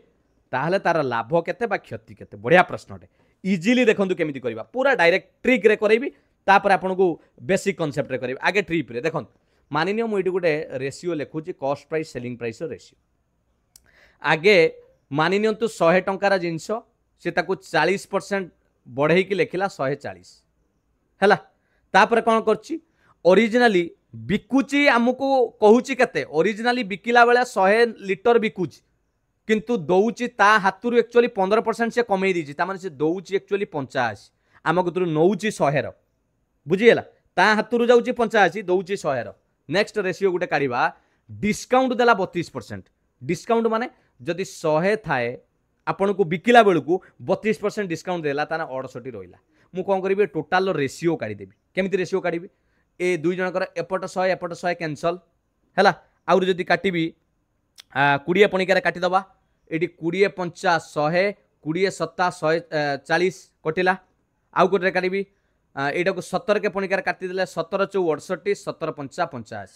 ताहले तार लाभ केते बा क्षति केते बढ़िया प्रश्नटे इजिली देखंतु केमिति करबा पूरा डायरेक्ट ट्रिक रे करैबी तापर आपनको बेसिक कांसेप्ट रे करबी आगे ट्रिप रे देखंतु मानिनियो मु इटी गोटे रेशियो लिखुची cost price selling price ratio आगे मानिनियंतु 100 टंकार जिनस से ताकू 40% बढ़े की लिखिला 140 हैला तापर कौन करछि ओरिजिनली बिकुची आमको कहूची केते ओरिजिनली बिकिला बेले 100 लिटर बिकुची किंतु दौची ता हाथुरु एक्चुअली 15% से कमे दीची ता माने से दौची एक्चुअली 85 आम कतुरु नौची 100 रो बुझिएला ता हाथुरु जाउची 85 दौची 100 रो नेक्स्ट रेशियो गुटे काढिबा डिस्काउंट देला 32% डिस्काउंट माने जदि 100 थाए आपन को बिकिला बेलू को 32% डिस्काउंट देला ताना 68 रहिला मु कोन करिबे टोटल रेशियो काढी देबी केमिति रेशियो काढिबी ए दुई जनकर एपट 100 कैंसल हैला आउर जदि काटिबी 20 पणिकार काटी दबा एटी 20 50 100 20 7 140 कटिला आउ कोटे काटिबी एटा को 17 के पणिकार काटी देले 17 4 68 17 5 85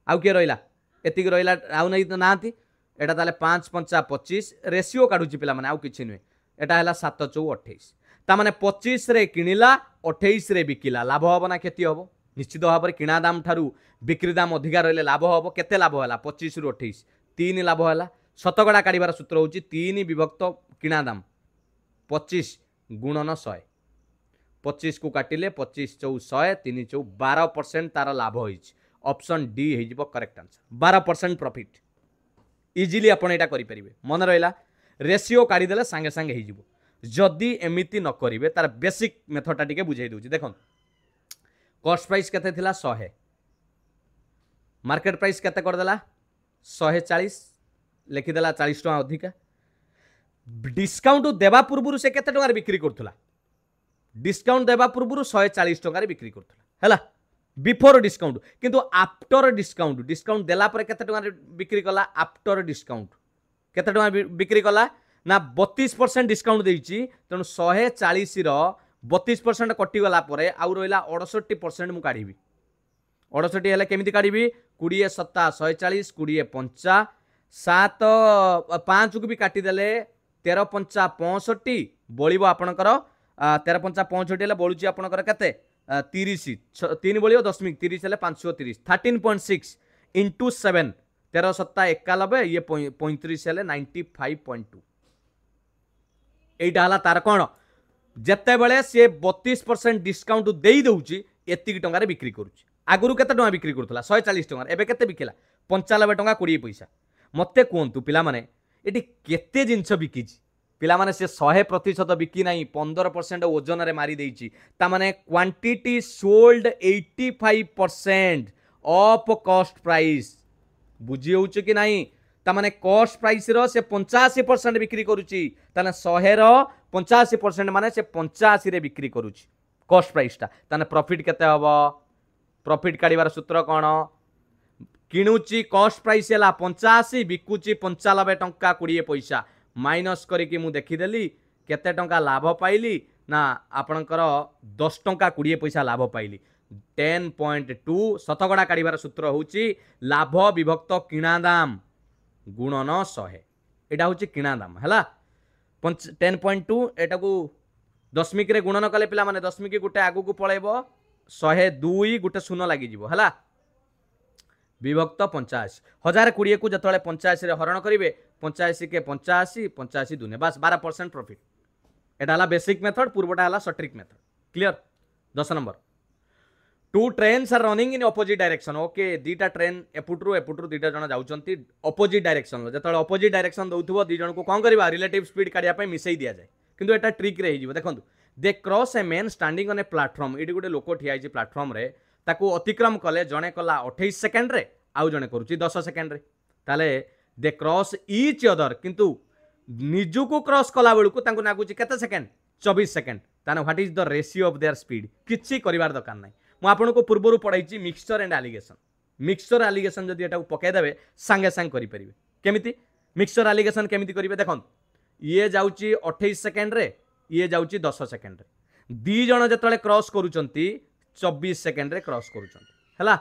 आउ के रहिला एतिक रहिला आउ नै त नांती एटा ताले 5 5 25 रेशियो काढुची पिला माने आउ किछि नै एटा हला 7 4 28 ता माने 25 रे किनिला 28 रे बिकिला लाभ होबो ना क्षति होबो निश्चित भाव में किणा दाम ठारू बिक्री दाम अधिकार रहिले लाभ होबो केते लाभ होला 25 रु 28 3 लाभ होला शतकड़ा काढ़ार सूत्र हूँ 3 विभक्त किणा दाम 25 गुणन 100 25 को काटिले 25 चौ 100 3 चौ 12% तार लाभ हो ऑप्शन डी हो करेक्ट आंसर 12% प्रॉफिट इजिली आपण एटा करि परिबे मन रहिला रेशियो काढी देले संगे संगे हो जदि एमिति न करिवे तार बेसिक मेथडटा टिके बुझाई दूची देखो कॉस्ट प्राइस केते थिला 100 मार्केट प्राइस केते कर देला 140 लिखिदेला 40 टका अधिका डिस्काउंट देवा पूर्व से केते टका बिक्री करथुला डिस्काउंट देवा पूर्व 140 टका बिक्री करथुला हैला बिफोर डिस्काउंट किंतु आफ्टर डिस्काउंट डिस्काउंट देला पर केते टका बिक्री कला आफ्टर डिस्काउंट केते टका बिक्री कला ना 32% डिस्काउंट देइची तेणु 140 रो 32% कटि गला परे आउ रहिला 68% मु काढिबी 68 हेले केमिति काढिबी 20 7 140 20 5 7 5 को भी काटी देले 13 5 65 बळिबो आपणकर 13 5 65 हेले बळुची आपणकर केते 30 3 बळियो 10 हेले 530 13.6 इंटू 7 13 7 91 ये 35 हेले 95.2 एटा हला तार कोन जत्ते बेले से 32% डिस्काउंट देई दउची एतिक टंगारे बिक्री करूची आगुरु केते टंगा बिक्री करथला 140 टंगा एबे केते बिकेला 95 टंगा 20 पैसा मते कोंतु पिला माने एटी केते जिंस बिकिची पिला माने से 100% बिकी नाही 15% ओजन रे मारी देइची ता माने quantity sold 85% of cost price बुझी होउछ कि नाही ता माने कॉस्ट प्राइस रो से 85% बिक्री करूची ताने 100 रो 85% माने से 85 रे बिक्री करूची कॉस्ट प्राइस ता ताने प्रॉफिट केते हबो प्रॉफिट काढिबार सूत्र कोन किणुची कॉस्ट प्राइस हैला 85 बिकुची 95 टंका 20 पैसा माइनस करिकि मु देखिदेली केते टंका लाभ पाइली ना आपणकर 10 टंका 20 पैसा लाभ पाइली 10.2 शतकड़ा काढिबार सूत्र होउची लाभ विभक्त किणा दाम गुणन 100 एटा होउची किणा दाम हैला 10.2 एटा को दशमिक रे गुणन कले पिला माने दशमिक गुटे आगु को पळेबो 102 गुटे शून्य लागि जिवो हैला विभक्त 85 1020 को जतले 85 रे हरण करिवे 85 के 85 85 दुने बस 12% प्रॉफिट एटा हला बेसिक मेथड पूर्वटा हला short trick method clear 10 number two trains are running in opposite direction okay दीटा ट्रेन एपुट्रु दीटा जण जाउचंती अपोजिट डायरेक्शन जतले अपोजिट डायरेक्शन दउथबो दी जण को कोन करबा रिलेटिव स्पीड काढिया पय मिसई दिया जाय किंतु एटा ट्रिक रे हिजिबो देखंतु they cross a man standing on a platform eighty गुटे लोक ठिया छि प्लेटफॉर्म रे ताकू अतिक्रम कले जणे कला 28 सेकंड रे आउ जणे करूची 10 सेकंड रे ताले दे क्रॉस ईच अदर किंतु निजु को क्रॉस कला बेलू को तांको नागुची केते सेकंड 24 सेकंड ताने what is the ratio of their speed किछि करिवार दरकार नै मु आपन को पूर्वरु पढाइची मिक्सचर एंड एलिगेशन जदि एटा पकाय देबे संगे संग करि परिबे केमिति मिक्सचर एलिगेशन केमिति करिवे देखन ये जाउची 28 सेकंड रे ये जाउची 10 सेकंड रे दी जण जतले क्रॉस करूचंती 24 सेकंड रे क्रॉस करूचंती हला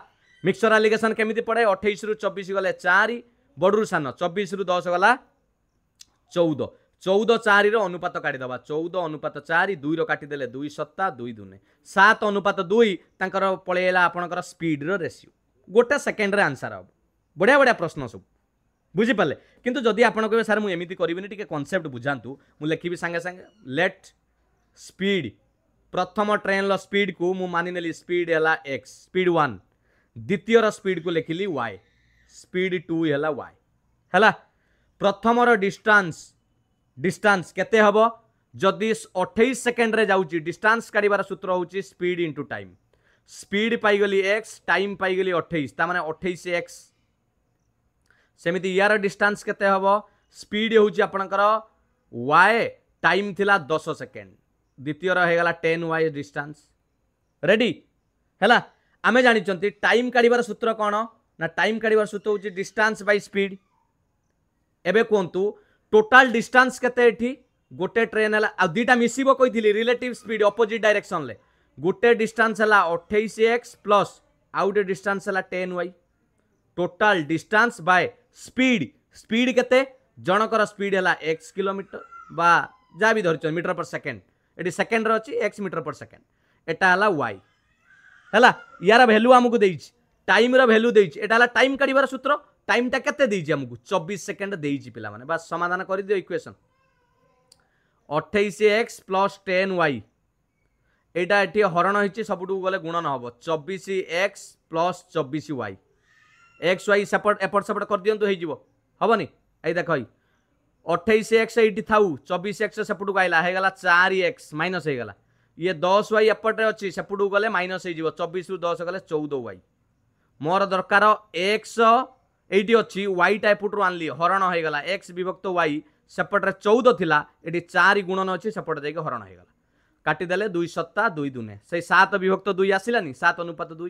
मिक्सचर एलिगेशन केमिति पड़े 28 रु 24 गले 4 बडरू सान 24 रु 10 गला 14 14 4 रो अनुपात काढी दबा 14 अनुपात 4 2 रो काटी देले 2 7 2 दुने 7 अनुपात 2 तांकर पळेला आपनकर स्पीड रो रेशियो गोटे सेकंड रे आंसर अब बढ़िया बढ़िया प्रश्न सब बुझी पाले किंतु जदि आपन कहबे सर मु एमिति करिबिनी टिके कांसेप्ट बुझांतु मु लिखिबी संगे संगे लेट स्पीड प्रथम ट्रेन लो स्पीड को मु मानि नेली स्पीड हला x स्पीड 1 द्वितीय रो स्पीड को लिखिली y स्पीड 2 हला y हला प्रथम रो डिस्टेंस केते हबो जदि 28 सेकंड रे जाउची डिस्टेंस काढिबार सूत्र होउची स्पीड इनटू टाइम स्पीड पाई गली x टाइम पाई गली 28 ता माने 28x सेमिति यार डिस्टेंस केते हबो स्पीड होउची आपनकर y टाइम थिला 10 सेकंड द्वितीय रो हे गला 10y डिस्टेंस रेडी हैला आमे जानि चंती टाइम काढिबार सूत्र कोन ना टाइम काढिबार सूत्र होउची डिस्टेंस बाय स्पीड एबे कोंतु टोटल डिस्टेंस केते एठी गोटे ट्रेन हला आ दीटा मिसिबो कहिथिली रिलेटिव स्पीड अपोजिट डायरेक्शन ले गोटे डिस्टेंस हला 28x प्लस आउटे डिस्टेंस हला 10y total distance by speed केते जनकर स्पीड हला x किलोमीटर बा जा भी धरछ मीटर पर सेकंड एटी सेकंड रो अछि x मीटर पर सेकंड एटा हला y हला यार वैल्यू हमकु देइछ टाइम रो वैल्यू देइछ एटा हला टाइम काढिबार सूत्र टाइमटा केते देइछि हमकु 24 सेकंड देइछि पिला माने बस समाधान कर दियो इक्वेशन 28x + 10y एटा एठी हरण होइछि सबटु गले गुणन हबो 24x + 24y x y सेपट एपट सेपट कर दियंतु हे जिवो हबनी एई देखो 28x एठी थाउ 24x सेपटु आइला हे गला 4x माइनस हे गला ये 10y एपटे अछि सेपटु गले माइनस हे जिवो 24 रु 10 गले 14y मोर दरकार x एठी अछि y टा एपटु आनली हरण हे गला x विभक्त y सेपटे 14 थिला एठी 4 गुणन अछि सेपटे देके हरण हे गला काटी देले 2 सत्ता 2 दुने से 7 विभक्त 2 आसिलानी 7 अनुपात 2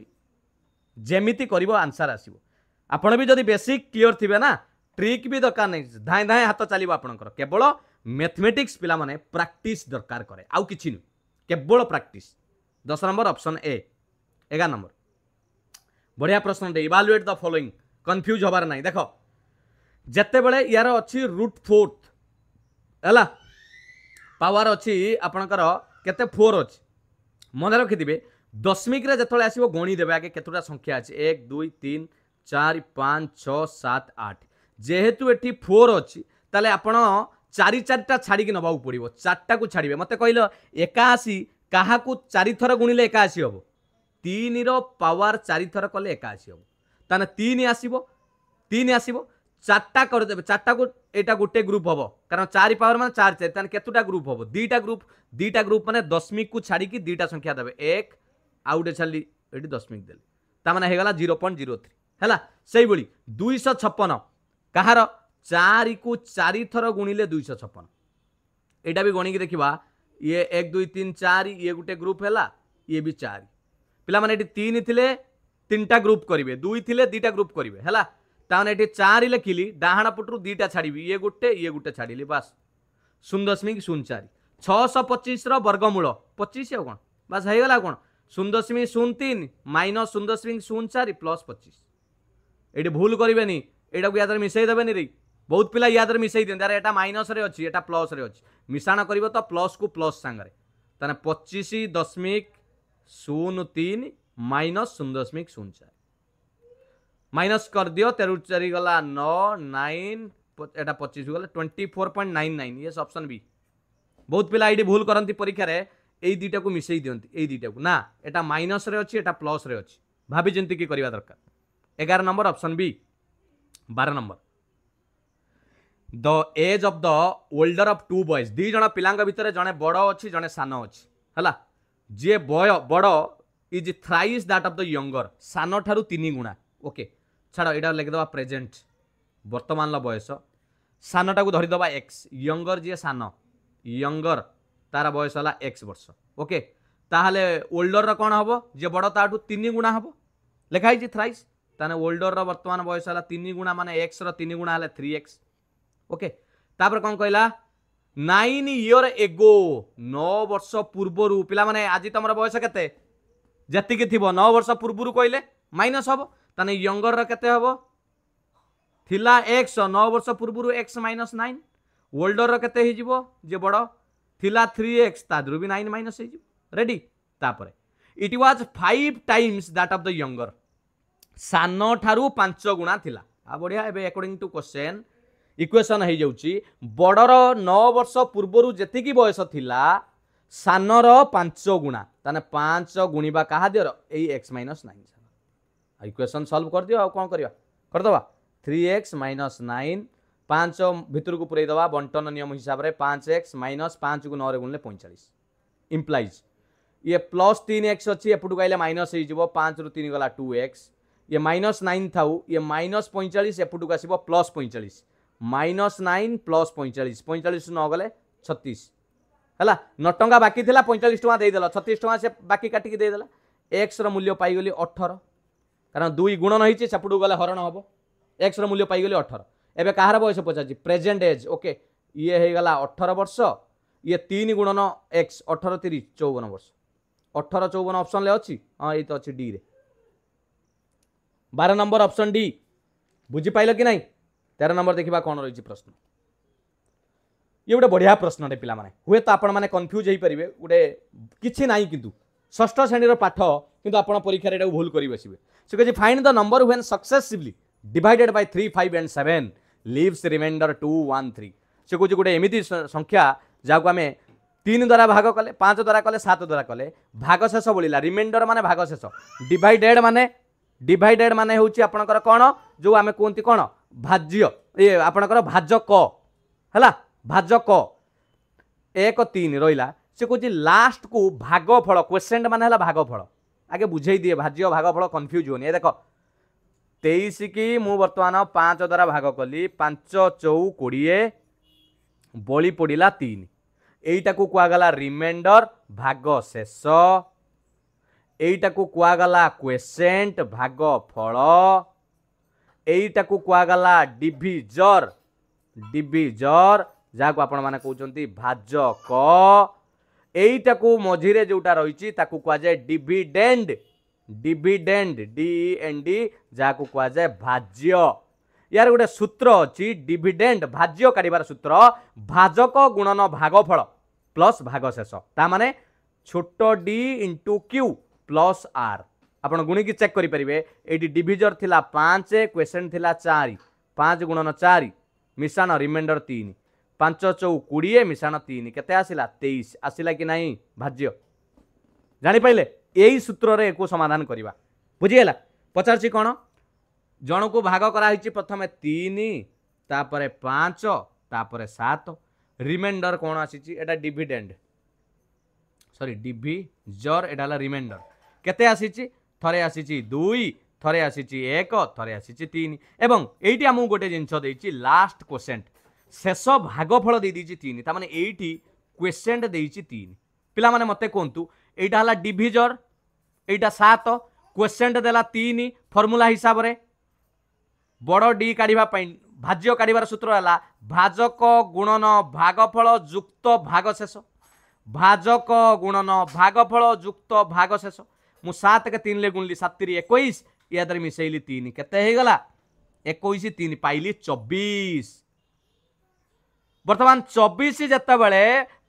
जेमिति करिवो आंसर आसीबो आपण भी जदि बेसिक क्लियर थिबे ना ट्रिक भी दरकार नै धाय धाय हाथ चलिबो आपनकर केवल मैथमेटिक्स पिला माने प्रैक्टिस दरकार करे आउ किछि नै केवल practice 10 number option A 11 number बढ़िया प्रश्न दे इवैल्यूएट द फॉलोइंग कंफ्यूज होबार नै देखो जत्ते बेले यार अछि √4 हला पावर अछि आपनकर केते 4 अछि मन रखिथिबे दशमिक रे जतले आसीबो गणी देबे आगे केतुटा संख्या अछि 1 2 3 4 5 6 7 8 जेहेतु एठी 4 अछि ताले आपण 4 4टा छाडी कि नबाउ पड़िबो 4टा को छाडीबे मते कहलो 81 काहा को 4 थर गुणिले 81 हबो 3 रो पावर 4 थर कले 81 हबो ताने 3 आसीबो 3 आसीबो 4टा कर देबे 4टा को एटा गुटे ग्रुप हबो कारण 4 पावर माने 4 4 ताने केतुटा ग्रुप हबो दीटा ग्रुप माने दशमिक को छाडी कि दीटा संख्या देबे 1 आउटे छाली एटी दशमिक देले ता माने हे गला 0.03 हैला सेही बळी 256 कहार 4 को 4 थर गुणिले 256 एटा भी गणी कि देखिबा ये 1 2 3 4 ये गुटे ग्रुप हैला ये भी 4 पिला माने एटी 3 थिले 3टा ग्रुप करिवे 2 थिले 2टा ग्रुप करिवे हैला ताने एटी 4 लिखिली डाहाणा पुटरू 2टा छाडीबी ये गुटे छाडीली बस 0.04 625 रो वर्गमूल 25 हो कोन बस हे गला कोन 0.03 माइनस 0.04 प्लस 25 एटी भूल करिवेनी एटा को यादर मिसई देबेनी रे बहुत पिला यादर मिसई देन यार एटा माइनस रे अछि एटा प्लस रे अछि मिसाण करिवो तो प्लस को प्लस संगरे ताने 25.03 माइनस 0.04 माइनस कर दियो 13 गला 9 9 एटा 25 गला 24.99 ये ऑप्शन बी बहुत पिला आईडी भूल करंती परीक्षा रे एई दीटा को मिसई दियंती एई दीटा को ना एटा माइनस रे अछि एटा प्लस रे अछि भाबी जंती की करिवा दरकार 11 number option B 12 number the age of the older of two boys दी जण पिलांग भितर जणे बड़ अछि जणे सान अछि हला जे बय बड़ is thrice that of the younger सान ठारू 3 गुणा ओके छाड़ एटा लिख दबा प्रेजेंट वर्तमान ला बयस सानटा को धरि दबा x यंगर जे सान यंगर तार बयस हला x वर्ष ओके ताहले ओल्डर रा कोन हबो जे बड़ ताटू 3 गुणा हबो लिखाई जे थ्राइस ताने ओल्डर रा वर्तमान बयस हला 3 गुणा माने x रा 3 गुणा हला 3x ओके तापर कोन कहला 9 इयर एगो 9 वर्ष पूर्वरु पिला माने आज तमरा बयस केते जति के थिबो 9 वर्ष पूर्वरु कहले माइनस हबो ताने यंगर रा केते हबो थिला x 9 वर्ष पूर्वरु x - 9 ओल्डर रा केते हे जिवो जे बड़ थिला 3x तादरु भी 9 माइनस हे जिवो रेडी तापरे it was 5 times that of the younger सानो ठारू 5 गुणा थिला आ बढ़िया एबे अकॉर्डिंग टू क्वेश्चन इक्वेशन हे जाउची बड़र 9 वर्ष पूर्वरु जेति की बयस थिला सानर 5 गुणा ताने 5 गुणीबा कहा दियर एई x - 9 इक्वेशन सॉल्व कर दियो आ कोन करिया कर दबा 3x - 9 5 भितर को पुरै दबा बंटन नियम हिसाब रे 5x - 5 को 9 रे गुणले 45 इंप्लाइज ये प्लस 3x अछि एपुटु गाइले माइनस हे जिवो 5 रु 3 गला 2x ये -9 थाउ ये -45 एपुटु को आसीबो +45 -9 + 45 45 न गले 36 हला 9 टंका बाकी थिला 45 टंका दे देला 36 टंका से बाकी काटी के दे देला x रो मूल्य पाई गली 18 कारण 2 गुणन होईची सेपुटु गले हरण हबो x रो मूल्य पाई गली 18 एबे कहार बयस पचाची प्रेजेंट एज ओके ये हे गला 18 वर्ष ये 3 गुणन x 18 30 54 वर्ष 18 54 ऑप्शन ले अछि हां ए तो अछि डी रे 12 नंबर ऑप्शन डी बुझी पाइल कि नहीं 13 नंबर देखिबा कोन रहिची प्रश्न ये गोटे बढ़िया प्रश्न रे पिला माने हुए तो आपण माने कंफ्यूज हेई परिबे गोटे किछि नाही किंतु षष्ठ श्रेणी रो पाठ किंतु आपण परीक्षा रे एटा भूल करि बसिबे से कहै find the number when successively divided by 3 5 and 7 leaves remainder 2 1 3 से कौन गोटे एमती संख्या जहाँ आम 3 द्वारा भाग कले 5 द्वारा कले 7 द्वारा कले भाग शेष बोलिला रिमाइंडर माने भाग शेष डिवाइडेड माने होची आपनकर कोन जो आमे कोंती कोन भाज्य ए आपनकर भाजक हला भाजक 1 3 रहिला से कहूँ लास्ट को भागफल क्वेश्चन माने हला भागफल आगे बुझे दिए भाज्य भागफल कन्फ्यूज होनी देख 23 की मु वर्तमान 5 द्वारा भाग कली 5 चौ 20 बली पड़ा 3 एटा को कुआगला रिमाइंडर भाग शेष एटा को कुआगला क्वेश्चन भागफल एटा को कुआगला डिविजर जहाँ को आपण माने कहउचंती भाजक एटा को मझिरे जोटा रही ताकू कुआ जाए डिविडेंड DEND जहाँ को कुआ जाए भाज्य यार गोटे सूत्र अच्छी डिविडेंड भाज्य काढ़ार सूत्र भाजक गुणन भागफल प्लस भाग शेष ता माने छोट D into Q plus R आपण गुणिकी चेक करेंगे ये डिविजर थिला 5 क्वेश्चन थिला 4 5 गुणन 4 मिशाण रिमाइंडर 3 5 चौ 20 मिशाण 3 केते आसिला 23 आसिला कि नहीं भाज्य जानी पाइले यही सूत्र रे को समाधान करवा बुझीगला पचारछि कोन जन को भाग कराई प्रथम 3 तापर 5 तापर 7 रिमाइंडर कौन आसी एटा डिविडेंड सॉरी डिविजर एटा हला रिमाइंडर केते आसी थरे आसी 2 थरे आसी 1 थरे आसी 3 एवं एइटी हमहु गोटे जिंस देइछि लास्ट क्वेश्चन शेष भागफल दे दीची 3 ता माने एइटी क्वेश्चन देइछि 3 पिला माने मते कोंतु एइटा हला डिविजर एइटा 7 क्वेश्चन देला 3 फार्मूला हिसाब रे बड़ डी काढ़ा भाज्य काढ़ार सूत्र है भाजक गुणन भागफल युक्त भाग शेष भाजक गुणन भागफल युक्त भाग शेष मु 7 के 3 ले गुणली 7 3 21 या दर मिसेइली 3 केते हे गला 21 3 पाइली 24 वर्तमान 24 जत्ता बेले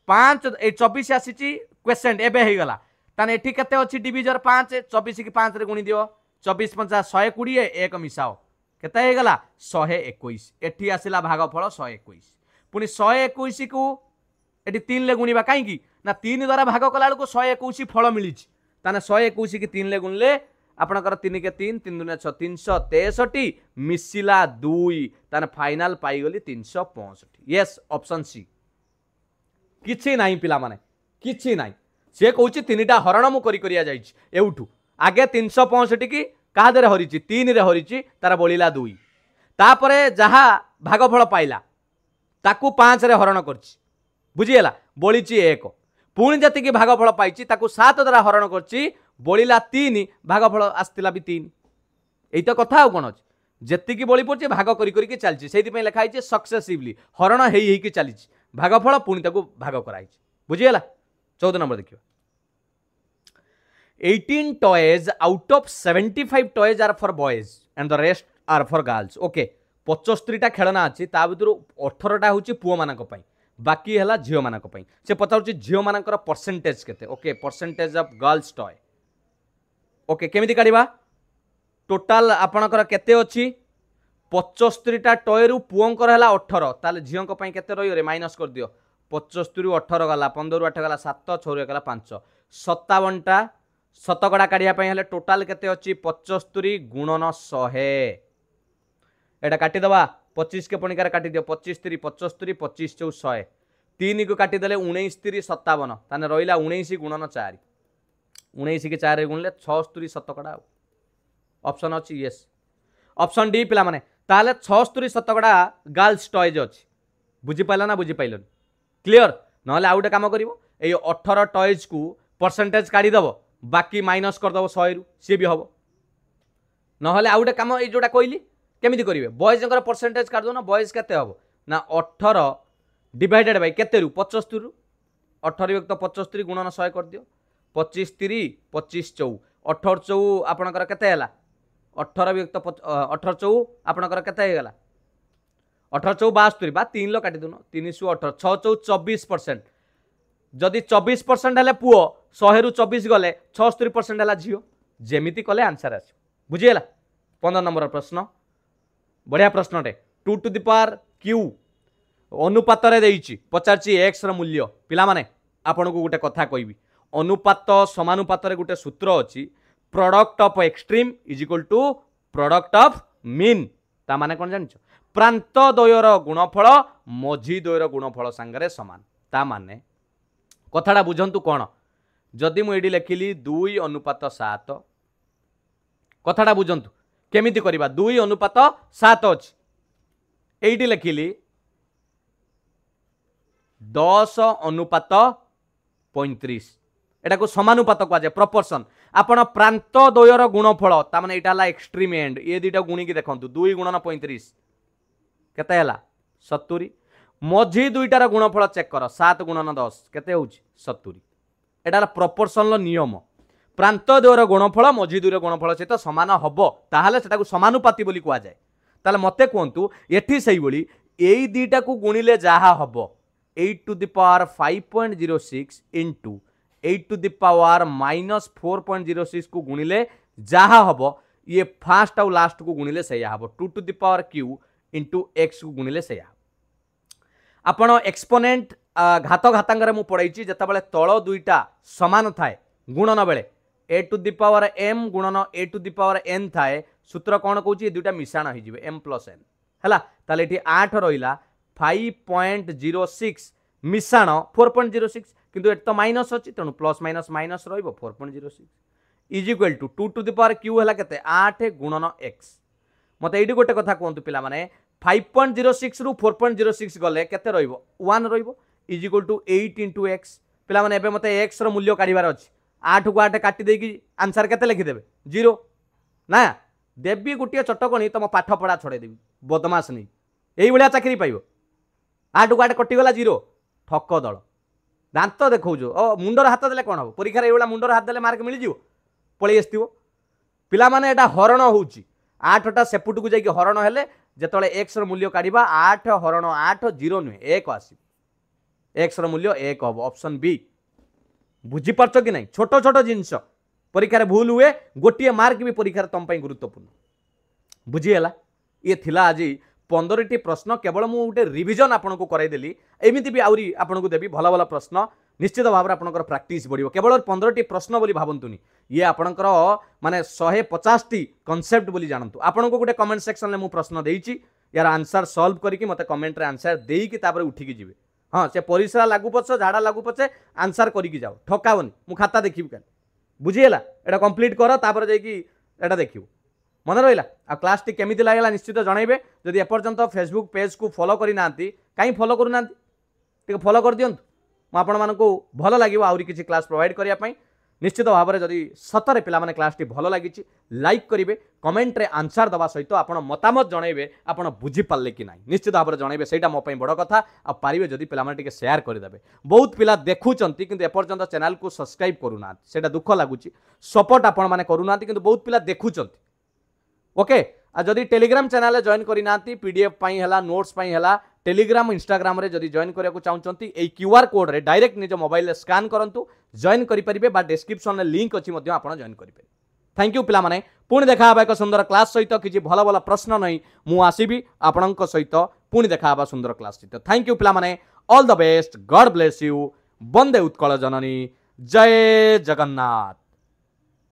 5 24 आसी क्वेश्चन एबे हे गला ताने एठी केते अछि डिविजर 5 24 की 5 रे गुणी दियो 24 50 120 एक मिसाओ केते हे गला 121 एठी आसिला भागफल 121 पुनी 121 को एठी 3 ले गुणीबा काई की ना 3 द्वारा भाग कला को 121 फल मिली ताने 121 की 3 ले गुणले आपनकर 3 के 3 3 दुनिया 6 363 मिसिला 2 ताने फाइनल पाई गली 365 यस ऑप्शन सी किछि नाही पिला माने किछि नाही से कहूँ 3टा हरण मु करिया जाइछि एउठू आगे 365 की कहा दे हरिची 3 रे हरिची तार बलिला 2 तापरे जहा भागफल पाइला ताकू 5 रे हरण करछि बुझीगला बलिची 1 पुणी जति भागफल पाइछि ताकू 7 द्वारा हरण करछि बलिला 3 भागफल आस्तिला भी 3 एई तो कथा आ कोन अछि जति की बलि पड़छि भाग करि करि के चलछि सेति पे लिखा आइछि सक्सेसिवली हरण हेई के चलिछि भागफल पुणी ताकू भाग कराइछि बुझीगला 14 नंबर देखियो 18 toys out of 75 toys are for boys and the rest are for girls okay 75टा खेलना अच्छी ता भीतर 18टा होची पुओ मानक पई बाकी हला झियो मानक पई से पचाउची झियो मानकर परसेंटेज केते okay percentage of girls toy okay केमिति काढिबा टोटल आपनकर केते अछि 75टा टॉय रु पुओंकर हला 18 ताले झियोंक पई केते रहियो रे माइनस कर दियो 75 रु 18 गला 15 रु 8 गला 7 6 रु गला 5 57टा शतकड़ा काढ़ा टोटाल केते अच्छी 75 गुणन 100 एटा काटिदबा 25 के पणिकार काटि दियो 25 3 75 25 चौ 100 3 को काटिदेले 19 3 57 ताने रहिला 19 गुणन 4 19 के 4 रे गुणले 76 शतकड़ा ऑप्शन अच्छी यस ऑप्शन डी पिला माने ताले 76 शतकड़ा गर्ल्स टॉयज अच्छी बुझी पाइला ना बुझी पाइलन क्लियर नहले आ गोटे काम करिवो ए 18 टॉयज को परसेंटेज काढी दबो बाकी माइनस करदेव 100 रु सी भी हम ना आ गोटे कम ये जोटा कहली केमी करेंगे बॉयज परसेंटेज काट दो ना बॉयज के हम ना 18 डिवाइडेड बाय केते रु 75 रु 18 व्यक्त 75 गुणन 100 कर दियो 25 3 25 चौ 18 चौ आपणकर केते हैला 18 व्यक्त 18 चौ आपणकर केते हे गला 18 चौ 72 बा 3 लो काटी दोनो 318 6 चौ 24% जदि 24% हेले पुओ 100 रु 24 गले 76% हेला झियो जेमिति कले आंसर आस बुझीगला 15 नंबर प्रश्न बढ़िया प्रश्नटे 2 टू द पावर क्यू अनुपात पचार एक्स मूल्य पिला माने आपन को गोटे कथा कहबी अनुपात समानुपात गोटे सूत्र अच्छी product of extreme is equal to product of mean ता माने कौन जान प्रांत द्वयर गुणफल मझी द्वयर गुणफल सांगरे समान ता माने कथाटा बुझंतु कौन जदि मुझे लिखिली 2 अनुपात 7 कथाटा बुझंतु केमिति करिबा 2 अनुपात 7 अछि एइटी लिखिली 10 अनुपात 35 एटा को समानुपात कह जाए प्रपोर्शन आपण प्रांत द्वयर गुणफल ता माने एटा ला एक्सट्रीम एंड ये दुटा गुणी की देखंतु 2 गुणन 35 केते हला 70 मझी दुईटार गुणफल चेक कर 7 गुणन 10 केते होउची 70 एटा ला प्रोपोर्शन लो नियम प्रांत द्वयर गुणफल मझी द्वयर गुणफल सहित समान हबो ताहाले सेटा को समानुपाती बोली कह जाए ताले मते कोंतु एठी सही बोली एई दुईटा को गुणिले जाहा हबो 8 to the power 5.06 into 8 to the power -4.06 को गुणिले जहा हम ये फास्ट आउ लास्ट को गुणिले से हम 2 to the power Q into X को गुणिले से आपण एक्सपोनेंट घात घातांग मु पढ़ाई जिते तल दुईटा समान थाए गुणन बेले ए टू द पावर एम गुणन ए टू द पावर एन थाए सूत्र कौन कौच दुईटा मिशाण हो एम प्लस एन है ताले ये 8 रहा 5.06 मिशाण 4.06 किंतु एट तो माइनस अच्छी तेणु प्लस माइनस माइनस रहिबो 4.06 is equal to 2 to the power Q है केते 8 गुणन एक्स मते एडी गोटे कथा कहंतु पिला माने 5.06 रु 4.06 गले केते रहिबो 1 रहिबो is equal to 8 into X पिला माने एबे मते एक्स रो मूल्य काढिबार अछि 8 को 8 काटी देकी आंसर केते लिखि देबे 0 ना देबी गुटिया चटकणी तम पाठ पढ़ा छोड़े देबी बदमाश नहीं एई भलिया चाकरी पाइबो 8 को 8 कटिगला 0 ठक दल दांत देखौ मुंडर हाथ देले कौन हम परीक्षा ये मुंडर हाथ देले मार्क मिल जीव पलि आसो पिला माने एटा हरण होउची 8टा सेपुट को जाइए हरण हेले जेतले एक्स रो मूल्य काढिबा 8 हरण 8 0 नुहे 1 आसी एक्स रो मूल्य 1 हम ऑप्शन बी बुझी पारछ कि नहीं छोट छोट जिनस परीक्षा भूल हुए गोटे मार्क भी परीक्षा तुम गुरुत्वपूर्ण बुझीगला ये थिला आज 15टी प्रश्न केवल मु गोटे रिविजन आपन को कराइदेली एमिति भी आउरी आपन को देबी भल भल प्रश्न निश्चित भाव में आपनकर प्रैक्टिस बढ़िबो केवल 15टी प्रश्न बोली भाबंतुनी ये आपनकर माने 150टी कांसेप्ट बोली जानंतु आपन को गोटे कमेंट सेक्शन में मु प्रश्न देइची यार आंसर सॉल्व करके मते कमेंट रे आंसर देई कि तापर उठी की जिवे हां से परिसरा लागू पछ झाड़ा लागू पछे आंसर करिकी जाओ ठकावनी मु खाता देखिबी काल बुझीला एटा कंप्लीट कर तापर जाई कि एटा देखिबो मन रहा आ क्लास टी केमिति लागला निश्चित जनइबे जदि एपर्यंत फेसबुक पेज को फॉलो करि नांती काई फॉलो करू नांती टिके फॉलो कर दियंतु म आपण मानको भलो लागिवो आउरी किछि क्लास प्रोवाइड करिया पई निश्चित भाव में जदि सतरे पिला माने क्लास टी भलो लागिछि लाइक करिवे कमेंट रे आंसर दबा सहित आपण मतामत जनइबे आपण बुझी पाले कि नाही निश्चित भाव में जनइबे सेटा मो पई बड़ कथा आ पारिबे जदि पिला माने टिके शेयर करि देबे बहुत पिला देखुचंती किंतु एपर्यंत चैनल को सब्सक्राइब करू ना सेटा दुख लागुछि सपोर्ट आपण माने करू ना किंतु बहुत पिला देखुचंती ओके जदि टेलीग्राम चैनल जॉइन करना पीडीएफ पाई हला नोट्स पाई हला टेलीग्राम इंस्टाग्राम रे जदि जॉइन करने को चाहते ये क्यूआर कोड रे डायरेक्ट निज मोबाइल रे स्कैन करंतु जॉइन करि परिबे बा डिस्क्रिप्शन रे लिंक अछि मध्य आपण जॉइन करि परिबे थैंक यू पिला माने पुणी देखा एक सुंदर क्लास सहित किछि भल भल प्रश्न नहीं मु आसीबी आपणक सहित पुणी देखा सुंदर क्लास सहित थैंक यू पिला माने all the best God bless you Vande Utkal Janani जय जगन्नाथ।